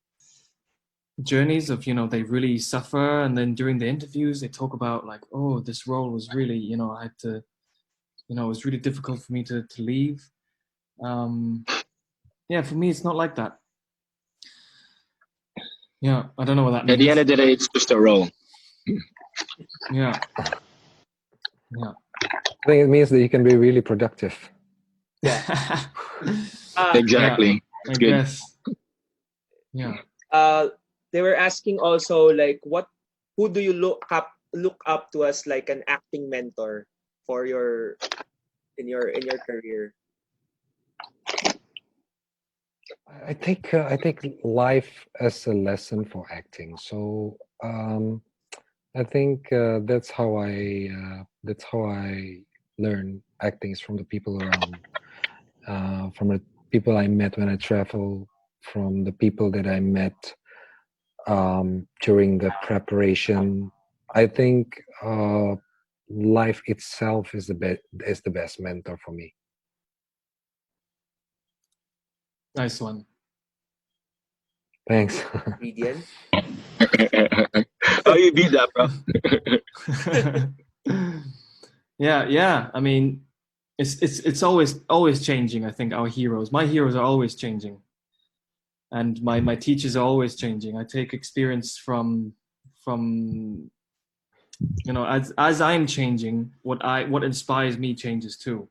journeys of they really suffer, and then during the interviews they talk about like, oh, this role was really I had to it was really difficult for me to leave. Yeah, for me it's not like that. Yeah, I don't know what that means. At the end of the day, it's just a role. Yeah. I think it means that you can be really productive. Yeah. Exactly. I Good. guess. Yeah. They were asking also like who do you look up to as like an acting mentor for your in your career? I take life as a lesson for acting. So I think that's how I learn acting is from the people around, from the people I met when I travel, from the people that I met during the preparation. I think life itself is the best mentor for me. Nice one. Thanks. Rhydian? Oh, you beat that, bro. Yeah. I mean, it's always changing. I think my heroes are always changing, and my teachers are always changing. I take experience from as I'm changing, what inspires me changes too.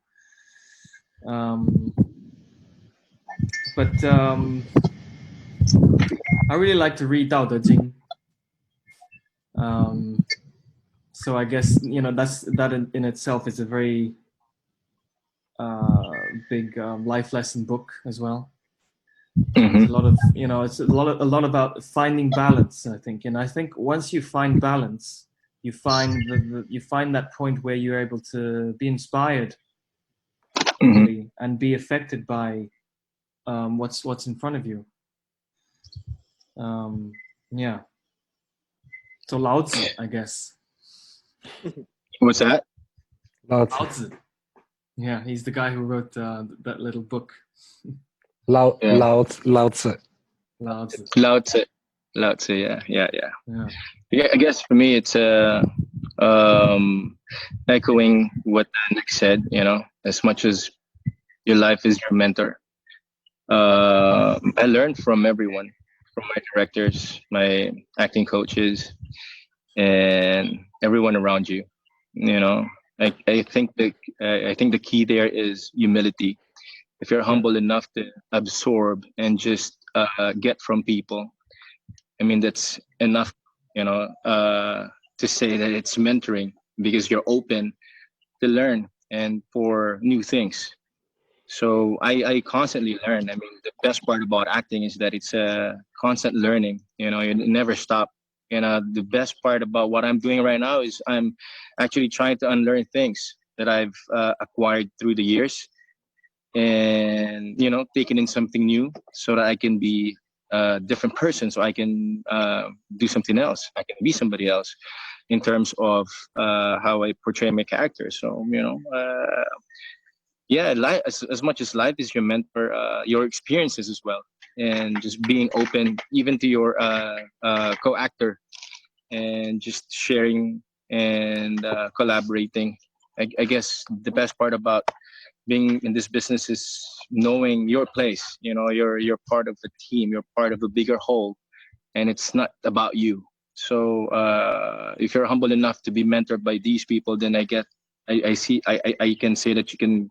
But I really like to read Dao De Jing. So I guess that in itself is a very big life lesson book as well. There's a lot of it's a lot about finding balance, I think. And I think once you find balance, you find you find that point where you're able to be inspired really, and be affected by what's in front of you. Yeah. So Lao Tzu, I guess. What's that? Lao Tzu. Yeah, he's the guy who wrote that little book. Lao Tzu. Lao Tzu. Lao Tzu. Yeah. I guess for me, it's echoing what Nick said. As much as your life is your mentor, I learned from everyone, from my directors, my acting coaches, and everyone around you. I think the key there is humility. if you're humble enough to absorb and just get from people, I mean, that's enough, to say that it's mentoring, because you're open to learn and for new things. So I constantly learn. I mean, the best part about acting is that it's a constant learning. You never stop. The best part about what I'm doing right now is I'm actually trying to unlearn things that I've acquired through the years, and taking in something new so that I can be a different person, so I can do something else. I can be somebody else in terms of how I portray my character. So yeah, life, as much as life is your mentor, your experiences as well, and just being open even to your co-actor, and just sharing and collaborating. I guess the best part about being in this business is knowing your place. You're part of the team, you're part of a bigger whole, and it's not about you. So if you're humble enough to be mentored by these people, then I see I can say that you can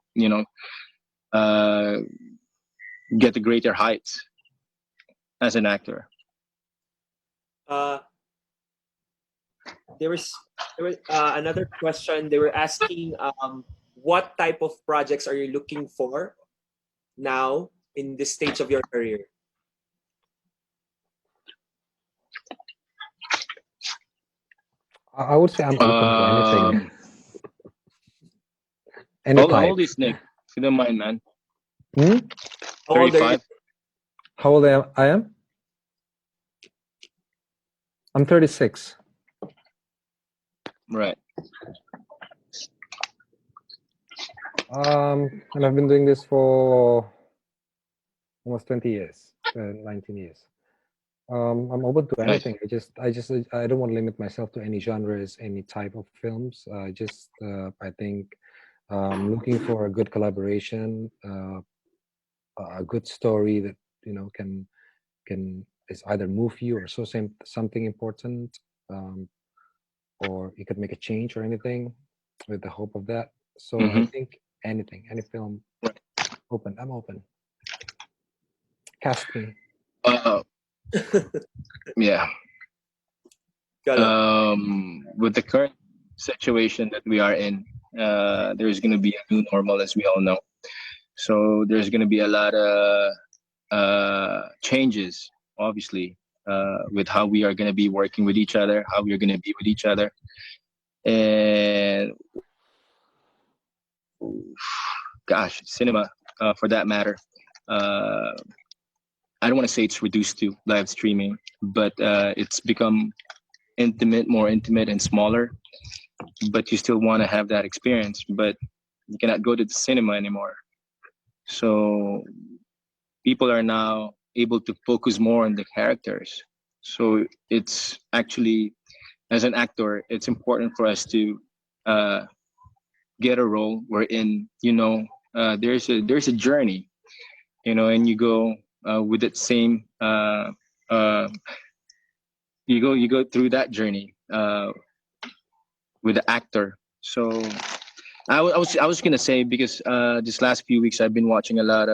uh, get to greater heights as an actor. Uh, there was another question. They were asking, what type of projects are you looking for now in this stage of your career? I would say I'm open to anything, any How type. old is Nick? If you don't mind, man. Hmm? How old are you? 35. How old I am? I'm 36. Right. And I've been doing this for almost 20 years, 19 years. I'm open to Nice. anything. I don't want to limit myself to any genres, any type of films. I think looking for a good collaboration, a good story that can is either move you or show something important, or you could make a change or anything with the hope of that. So I Mm-hmm. think anything, any film, Right. open. I'm open. Cast me. Yeah. Got it. With the current situation that we are in, there's going to be a new normal, as we all know. So there's going to be a lot of changes, obviously, with how we are going to be working with each other, how we're going to be with each other. And gosh, cinema, for that matter. I don't want to say it's reduced to live streaming, but it's become more intimate and smaller. But you still want to have that experience, but you cannot go to the cinema anymore. So people are now able to focus more on the characters. So it's actually, as an actor, it's important for us to get a role wherein there's a journey, and you go with that same uh, you go through that journey with the actor. So I was gonna say, because this last few weeks I've been watching a lot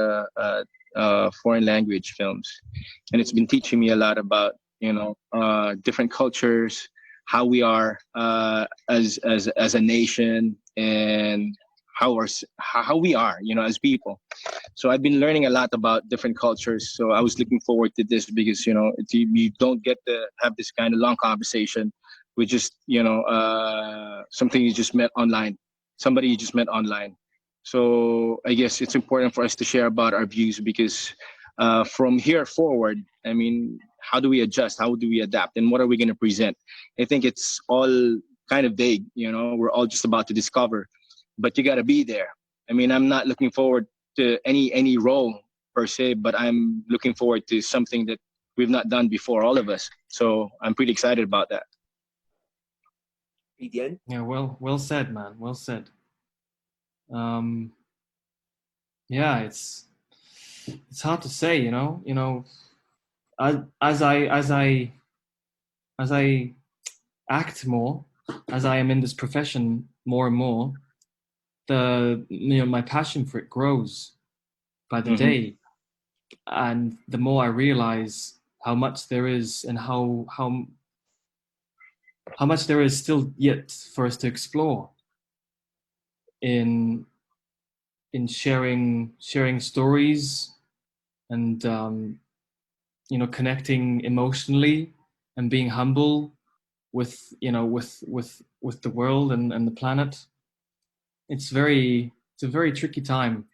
of foreign language films, and it's been teaching me a lot about different cultures, how we are as a nation, and how we are as people. So I've been learning a lot about different cultures. So I was looking forward to this, because you don't get to have this kind of long conversation with just something you just met online, somebody you just met online. So I guess it's important for us to share about our views, because from here forward, I mean, how do we adjust? How do we adapt? And what are we going to present? I think it's all kind of vague. We're all just about to discover, but you got to be there. I mean, I'm not looking forward to any role per se, but I'm looking forward to something that we've not done before, all of us. So I'm pretty excited about that. Rhydian? Yeah, well said, man. Well said. Yeah, it's hard to say, as I act more, as I am in this profession more and more, my passion for it grows. by the day. And the more I realize how much there is, and how much there is still yet for us to explore in sharing stories, and connecting emotionally, and being humble with with the world and the planet. It's a very tricky time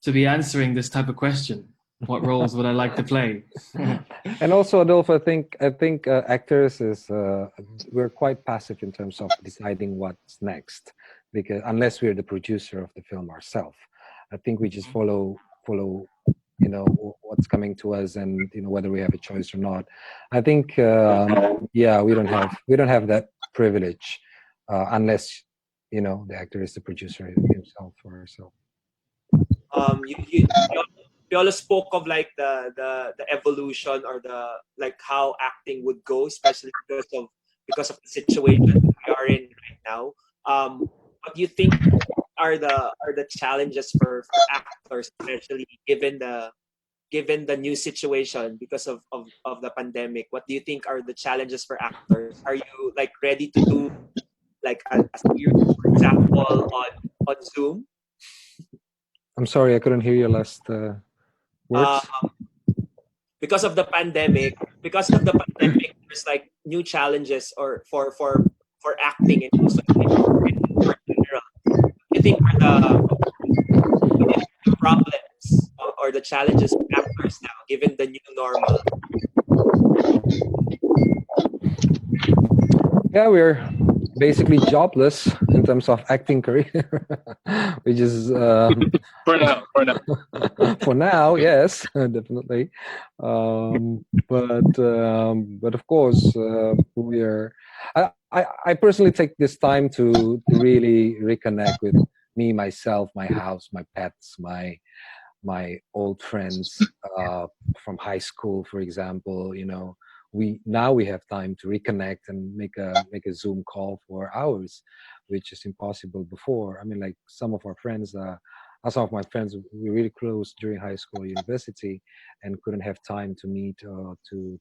to be answering this type of question. What roles would I like to play? And also, Adolfo, I think actors is we're quite passive in terms of deciding what's next, because unless we're the producer of the film ourselves, I think we just follow what's coming to us, and whether we have a choice or not. I think yeah, we don't have that privilege unless the actor is the producer himself or herself. You Piolo spoke of like the evolution, or the like how acting would go, especially because of the situation we are in right now. What do you think are the challenges for actors, especially given the new situation because of the pandemic? What do you think are the challenges for actors? Are you like ready to do like a series, for example, on Zoom? I'm sorry, I couldn't hear your last words. Because of the pandemic, there's like new challenges, or for acting, and also for general. What do you think are the problems, or the challenges for actors now, given the new normal? Yeah, we're basically jobless in terms of acting career, which is For now. for now, yes, definitely. But of course, we're. I personally take this time to really reconnect with me, myself, my house, my pets, my old friends from high school, for example. We have time to reconnect and make a Zoom call for hours, which is impossible before. I mean, like some of my friends were really close during high school, university, and couldn't have time to meet or to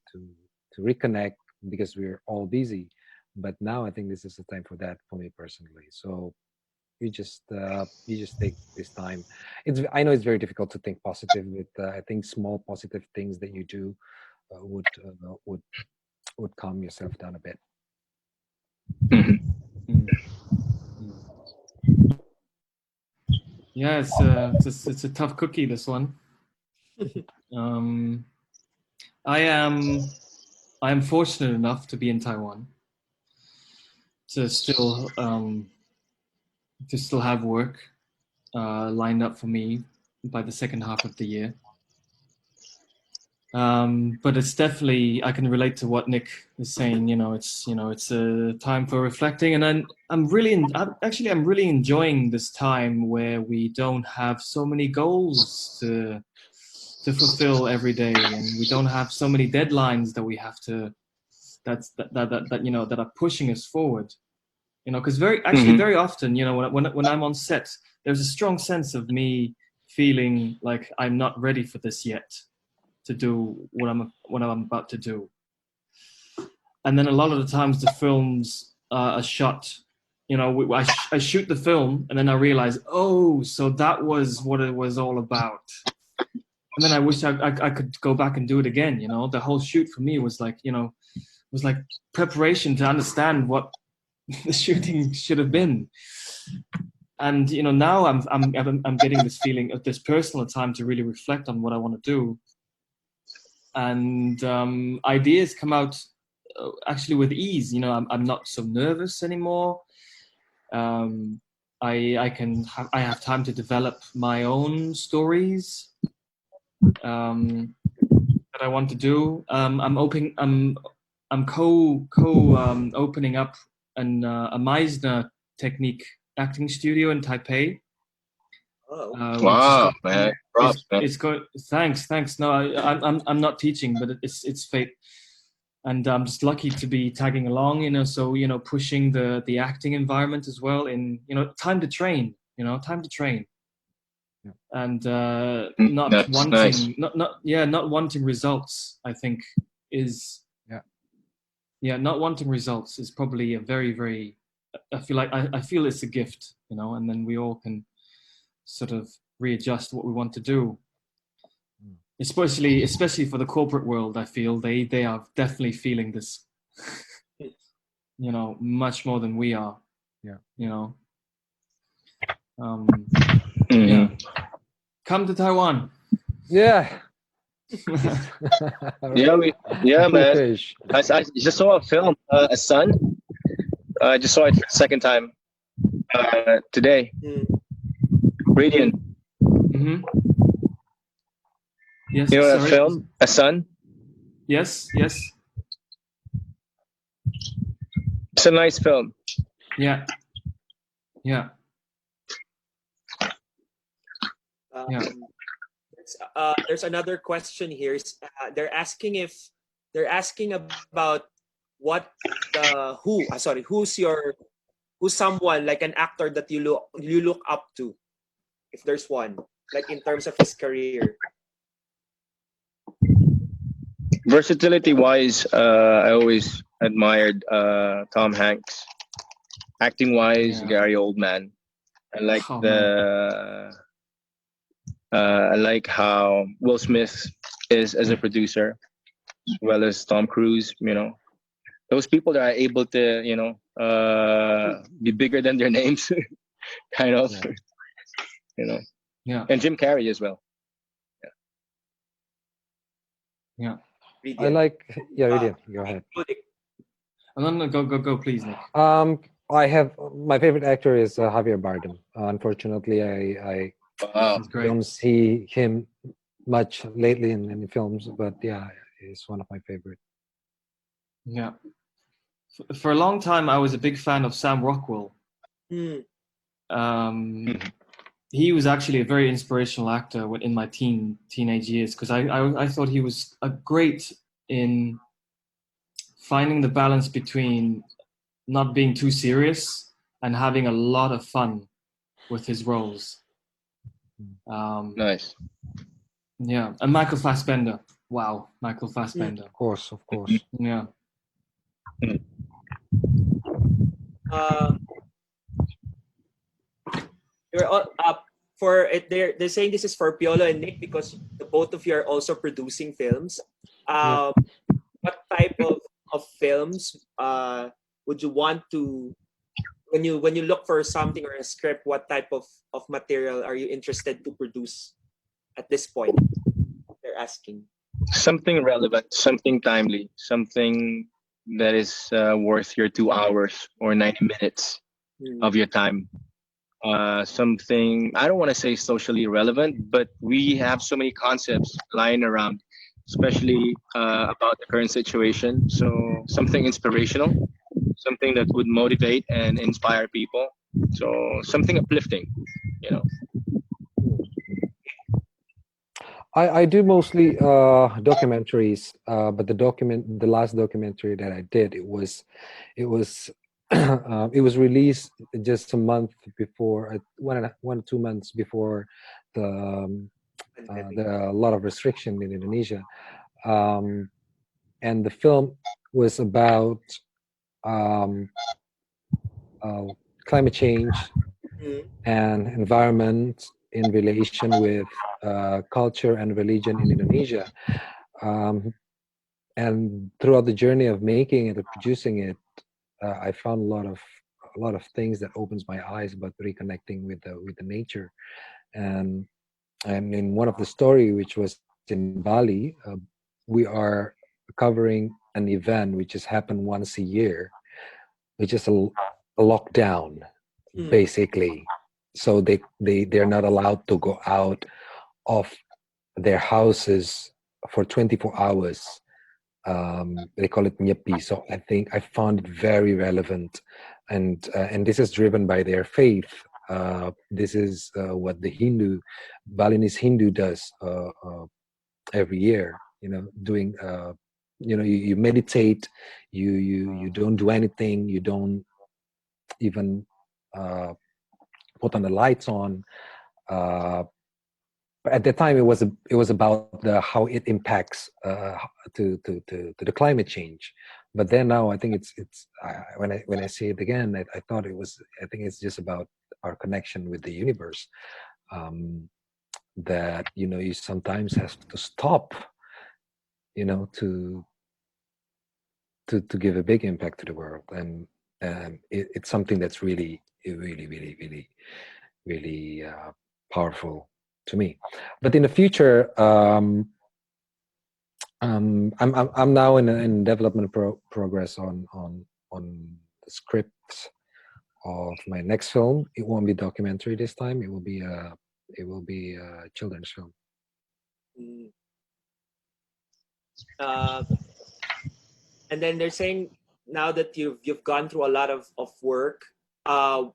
reconnect because we're all busy. But now I think this is the time for that for me personally. So you just take this time. I know it's very difficult to think positive, with I think small positive things that you do would calm yourself down a bit. Yeah, it's a tough cookie, this one. I am fortunate enough to be in Taiwan, to still have work lined up for me by the second half of the year. But it's definitely, I can relate to what Nick is saying. It's a time for reflecting, and I'm really enjoying this time where we don't have so many goals to fulfill every day, and we don't have so many deadlines that we have to that are pushing us forward. Because very often, when I'm on set, there's a strong sense of me feeling like I'm not ready for this yet, to do what I'm about to do. And then a lot of the times the films are shot. I shoot the film, and then I realize, oh, so that was what it was all about. And then I wish I could go back and do it again. The whole shoot for me was like preparation to understand what the shooting should have been. And now I'm getting this feeling of this personal time to really reflect on what I want to do. And ideas come out actually with ease. I'm not so nervous anymore. I have time to develop my own stories that I want to do. I'm opening up a Meisner technique acting studio in Taipei. Wow, man! Props, man. It's good. Thanks. No, I'm not teaching, but it's fate, and I'm just lucky to be tagging along. So pushing the acting environment as well. In time to train. Time to train. and not That's wanting nice. not wanting results. I think is not wanting results is probably a very, very. I feel it's a gift, and then we all can sort of readjust what we want to do. Especially for the corporate world, I feel they are definitely feeling this, much more than we are. Yeah. Yeah. Come to Taiwan. Yeah. Yeah, man. Wish. I just saw a film, A Son. I just saw it for the second time today. Rhydian. Mm-hmm. Yes. You know that Sorry. film, A Son? Yes. It's a nice film. Yeah. There's another question here. They're asking about what who's someone like an actor that you look up to, if there's one, like in terms of his career. Versatility wise, I always admired Tom Hanks. Acting wise, Gary Oldman. I like I like how Will Smith is as a producer, as well as Tom Cruise. Those people that are able to be bigger than their names, kind of. Yeah. And Jim Carrey as well. Yeah. I like. Yeah, Rhydian, go ahead. No, go, please, Nick. I have my favorite actor is Javier Bardem. Unfortunately, I don't see him much lately in any films, but yeah, he's one of my favorite. Yeah. For a long time, I was a big fan of Sam Rockwell. He was actually a very inspirational actor in my teenage years, because I thought he was great in finding the balance between not being too serious and having a lot of fun with his roles. Nice. Yeah, and Michael Fassbender. Wow, Michael Fassbender. Of course. Yeah. You're all up for it. They're saying this is for Piolo and Nick because the both of you are also producing films. What type of films would you want to, when you look for something or a script, what type of material are you interested to produce at this point? They're asking. Something relevant, something timely, something that is worth your 2 hours or 90 minutes of your time. Something, I don't want to say socially relevant, but we have so many concepts lying around, especially about the current situation. So something inspirational, something that would motivate and inspire people. So something uplifting. I do mostly documentaries, but the last documentary that I did, it was it was released just a month before, 2 months before the a lot of restriction in Indonesia, and the film was about climate change and environment in relation with culture and religion in Indonesia. And throughout the journey of making it, of producing it, I found a lot of things that opens my eyes about reconnecting with the nature. And in one of the story, which was in Bali, we are covering an event which has happened once a year, which is a lockdown, basically. So they're not allowed to go out of their houses for 24 hours. They call it nyepi. So I think I found it very relevant, and this is driven by their faith. This is what the Balinese Hindu does every year. Doing you meditate, you don't do anything, you don't even put on the lights on. but at the time it was about how it impacts to the climate change. But then now I think it's when I say it again, I thought I think it's just about our connection with the universe. That you sometimes have to stop, to give a big impact to the world, and it's something that's really really really really really powerful to me. But in the future, I'm now in development progress on the script of my next film. It won't be documentary this time. It will be a children's film. Mm. And then they're saying, now that you've gone through a lot of work, how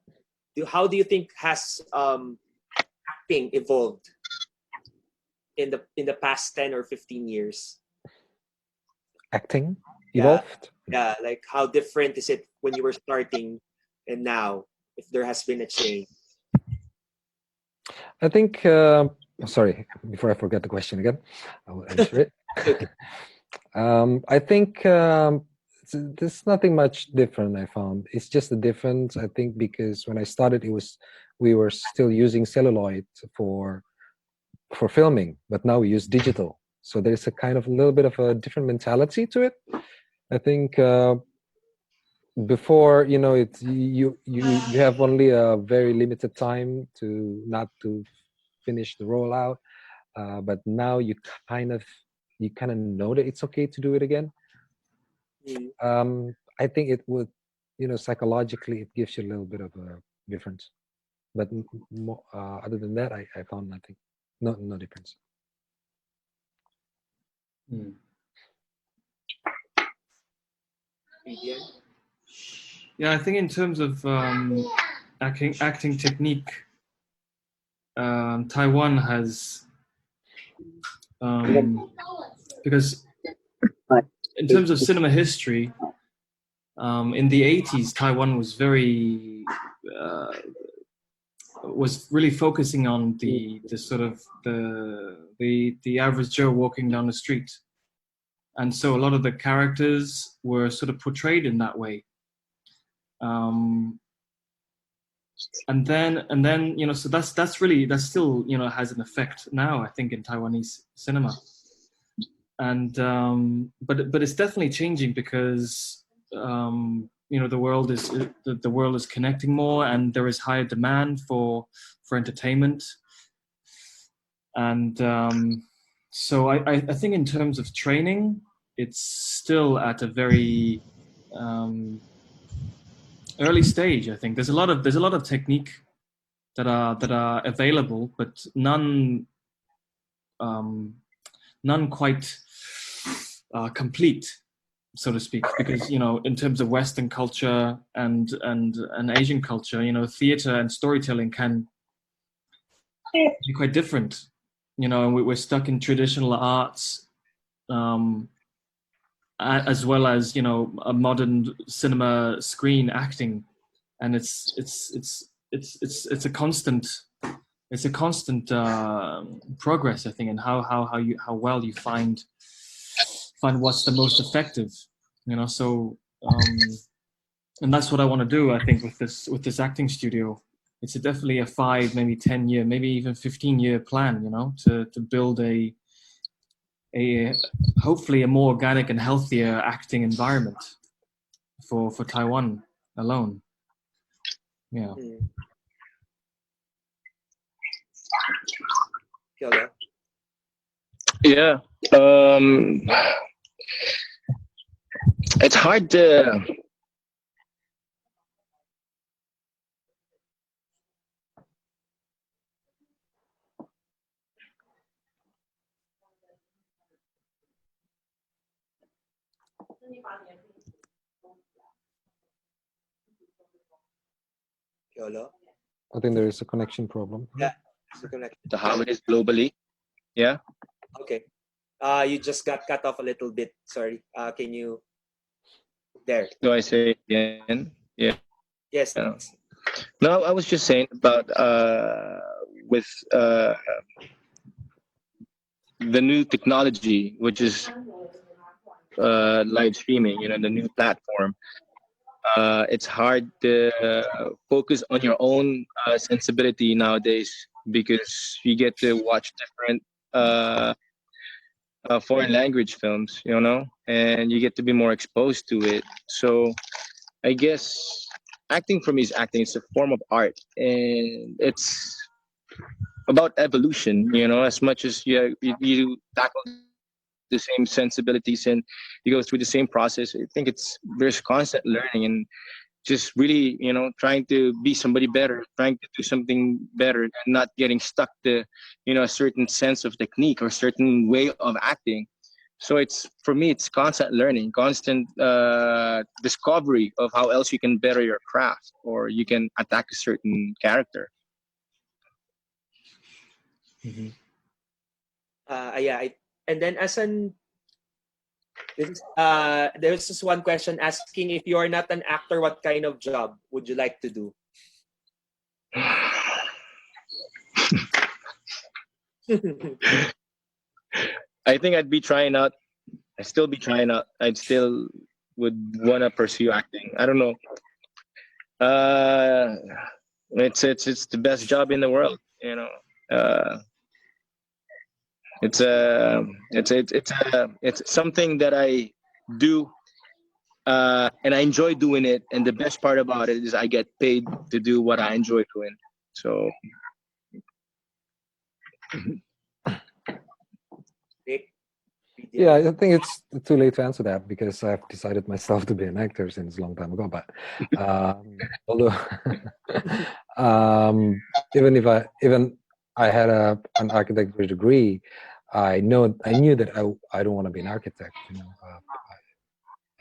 do you think has acting evolved in the past 10 or 15 years? Acting Yeah. evolved. Yeah, like how different is it when you were starting and now, if there has been a change? I think. Sorry, before I forget the question again, I will answer it. Okay. I think there's nothing much different. I found it's just a difference. I think because when I started, we were still using celluloid for filming, but now we use digital. So there's a kind of a little bit of a different mentality to it. I think before, it's you have only a very limited time to not to finish the rollout, but now you kind of know that it's okay to do it again. Mm. I think it would, psychologically, it gives you a little bit of a difference. But other than that, I found nothing, no difference. Hmm. Rhydian? Yeah, I think in terms of acting technique, Taiwan has because in terms of cinema history, in the 80s, Taiwan was was really focusing on the sort of the average Joe walking down the street, and so a lot of the characters were sort of portrayed in that way. And then so that's still has an effect now, I think, in Taiwanese cinema. And but it's definitely changing because the world is connecting more, and there is higher demand for entertainment. And so I think in terms of training, it's still at a very early stage. I think there's a lot of technique that are available, but none quite complete, so to speak, because in terms of Western culture and Asian culture, theater and storytelling can be quite different. And we're stuck in traditional arts, as well as a modern cinema screen acting, and it's a constant progress, I think, and how well you find what's the most effective, so and that's what I want to do, I think, with this acting studio. It's definitely a 5, maybe 10 year, maybe even 15-year plan, to build a hopefully a more organic and healthier acting environment for Taiwan alone. Yeah. Piolo? Yeah. It's hard to. Piolo? I think there is a connection problem. Yeah, it's a connection. To how it is globally. Yeah. Okay. You just got cut off a little bit. Sorry. Can you? There. Do I say again? Yeah. Yes. Yeah. No, I was just saying about with the new technology, which is live streaming, the new platform, it's hard to focus on your own sensibility nowadays because you get to watch different uh, foreign language films, and you get to be more exposed to it. So I guess acting for me is acting. It's a form of art, and it's about evolution. As much as you tackle the same sensibilities and you go through the same process, I think there's constant learning and just really trying to be somebody better, trying to do something better, and not getting stuck to a certain sense of technique or certain way of acting. So it's, for me, it's constant learning, constant discovery of how else you can better your craft or you can attack a certain character. Mm-hmm. Yeah, and then there's just one question asking, if you are not an actor, what kind of job would you like to do? I think I'd be trying out. I'd still be trying out. I'd still would want to pursue acting. I don't know. Uh, it's the best job in the world. It's something that I do, and I enjoy doing it. And the best part about it is I get paid to do what I enjoy doing. So Nick? Yeah, I think it's too late to answer that because I've decided myself to be an actor since a long time ago. But although even I had an architecture degree, I knew that I don't want to be an architect.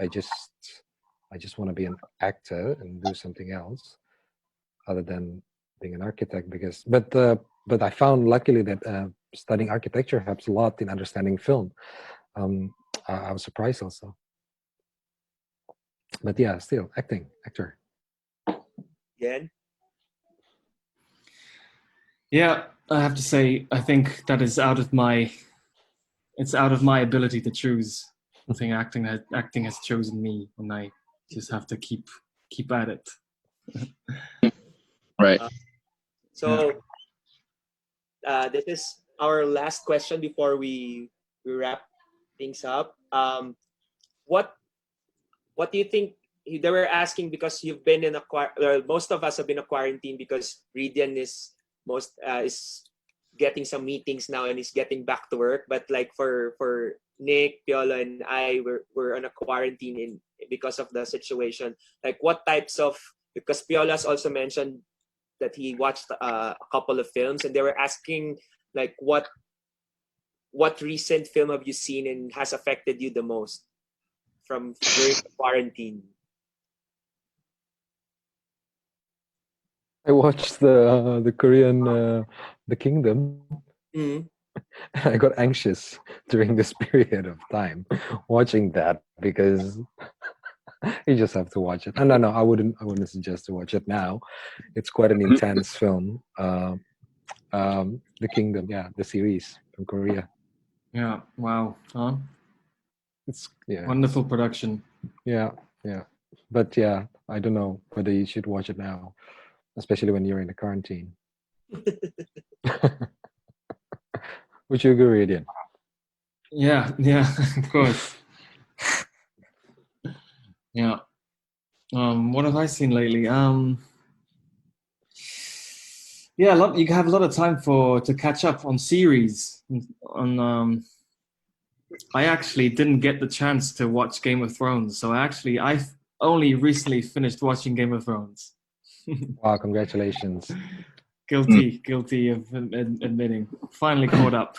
I just want to be an actor and do something else other than being an architect. But I found luckily that studying architecture helps a lot in understanding film. I was surprised also. But yeah, still actor. Yen? Yeah, I have to say, I think that is it's out of my ability to choose. I think acting has chosen me, and I just have to keep at it. right. So this is our last question before we wrap things up. What do you think? They were asking because you've been in most of us have been in quarantine because Rhydian is getting some meetings now and is getting back to work. But like for Nick, Piolo, and I, we're on a quarantine because of the situation. Like what types of, because Piola's also mentioned that he watched a couple of films, and they were asking like what recent film have you seen and has affected you the most from during the quarantine? I watched the Korean The Kingdom. Mm-hmm. I got anxious during this period of time watching that because you just have to watch it. And no, I wouldn't suggest to watch it now. It's quite an intense film. The Kingdom, yeah, the series from Korea. Yeah. Wow. Huh? It's Wonderful production. Yeah. But yeah, I don't know whether you should watch it now, especially when you're in a quarantine. Would you agree, Rhydian? Yeah, of course. Yeah. What have I seen lately? Yeah, you have a lot of time to catch up on series. I actually didn't get the chance to watch Game of Thrones, so I only recently finished watching Game of Thrones. Wow, congratulations. Guilty of admitting. Finally caught up.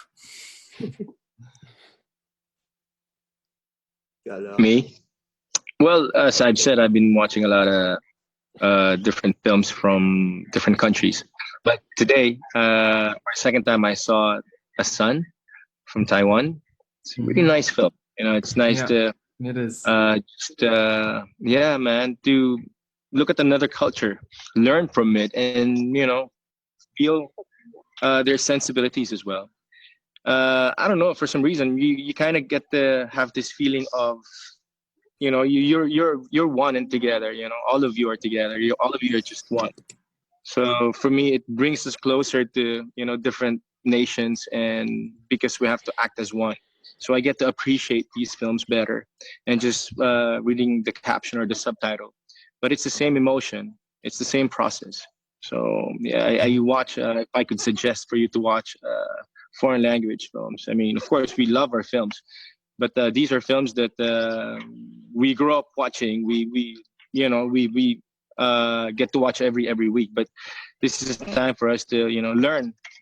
Me? Well, as I've said, I've been watching a lot of different films from different countries. But today, for the second time, I saw A Son from Taiwan. It's a really nice film. It's nice to it is. Yeah, man, to look at another culture, learn from it, and feel their sensibilities as well. I don't know, for some reason you kind of get to have this feeling of, you're one and together. All of you are together. All of you are just one. So for me, it brings us closer to different nations, and because we have to act as one. So I get to appreciate these films better, and just reading the caption or the subtitle. But it's the same emotion. It's the same process. So yeah, I watch. If I could suggest for you to watch foreign language films. I mean, of course, we love our films, but these are films that we grew up watching. We get to watch every week. But this is a time for us to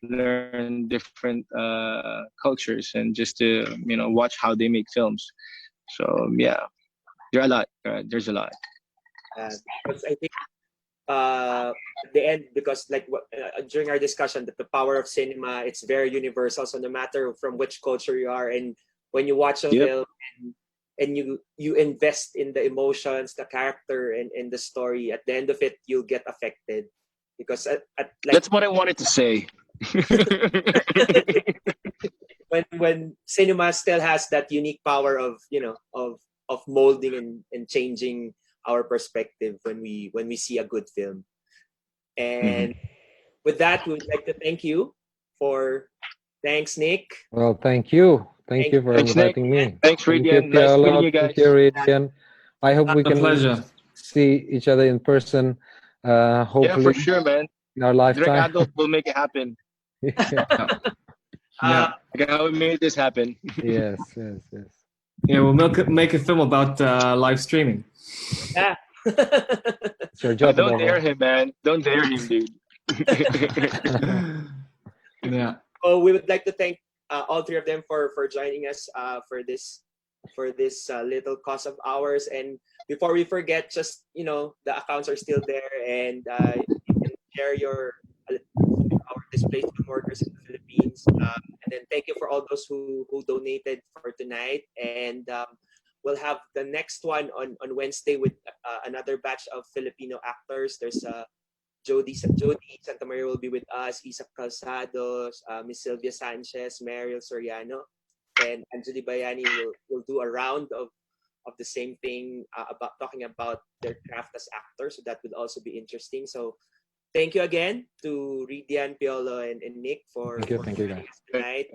learn different cultures, and just to watch how they make films. So yeah, there are a lot. There's a lot. Because I think at the end, because like during our discussion, that the power of cinema, it's very universal. So no matter from which culture you are, and when you watch a Yep. film, and you invest in the emotions, the character, and the story, at the end of it, you'll get affected, because at like That's what I wanted to say. when cinema still has that unique power of of molding and changing our perspective when we see a good film. Mhm. And with that, we would like to thank you for thanks, Nick. Well, thank you. Thank Thank you for you. Thanks, Nick. inviting me. Thanks, Thank you, Rhydian. Nice meeting Piolo. you Thank guys. you, Rhydian. I hope we A can pleasure. see each other in person, Yeah, for hopefully sure, man. in our Direct lifetime. Adult will make it happen. Yeah. Yeah. Uh, Yeah. Like how we made this happen. Yes, yes, yes. Yeah, we'll make a film about live streaming. yeah. It's your job, Don't dare Adolfo. him, man. Don't dare him, dude. Yeah. So we would like to thank all three of them for joining us for this little cost of ours. And before we forget, just the accounts are still there, and you can share your our displacement workers in the Philippines. And then thank you for all those who donated for tonight. And we'll have the next one on Wednesday with another batch of Filipino actors. There's Jody Santa Maria will be with us, Isaac Calzados, Miss Sylvia Sanchez, Mariel Soriano, and Anjali Bayani will do a round of the same thing, about talking about their craft as actors. So that would also be interesting. So thank you again to Rhydian, Piolo, and Nick for Thank you, joining guys. us tonight.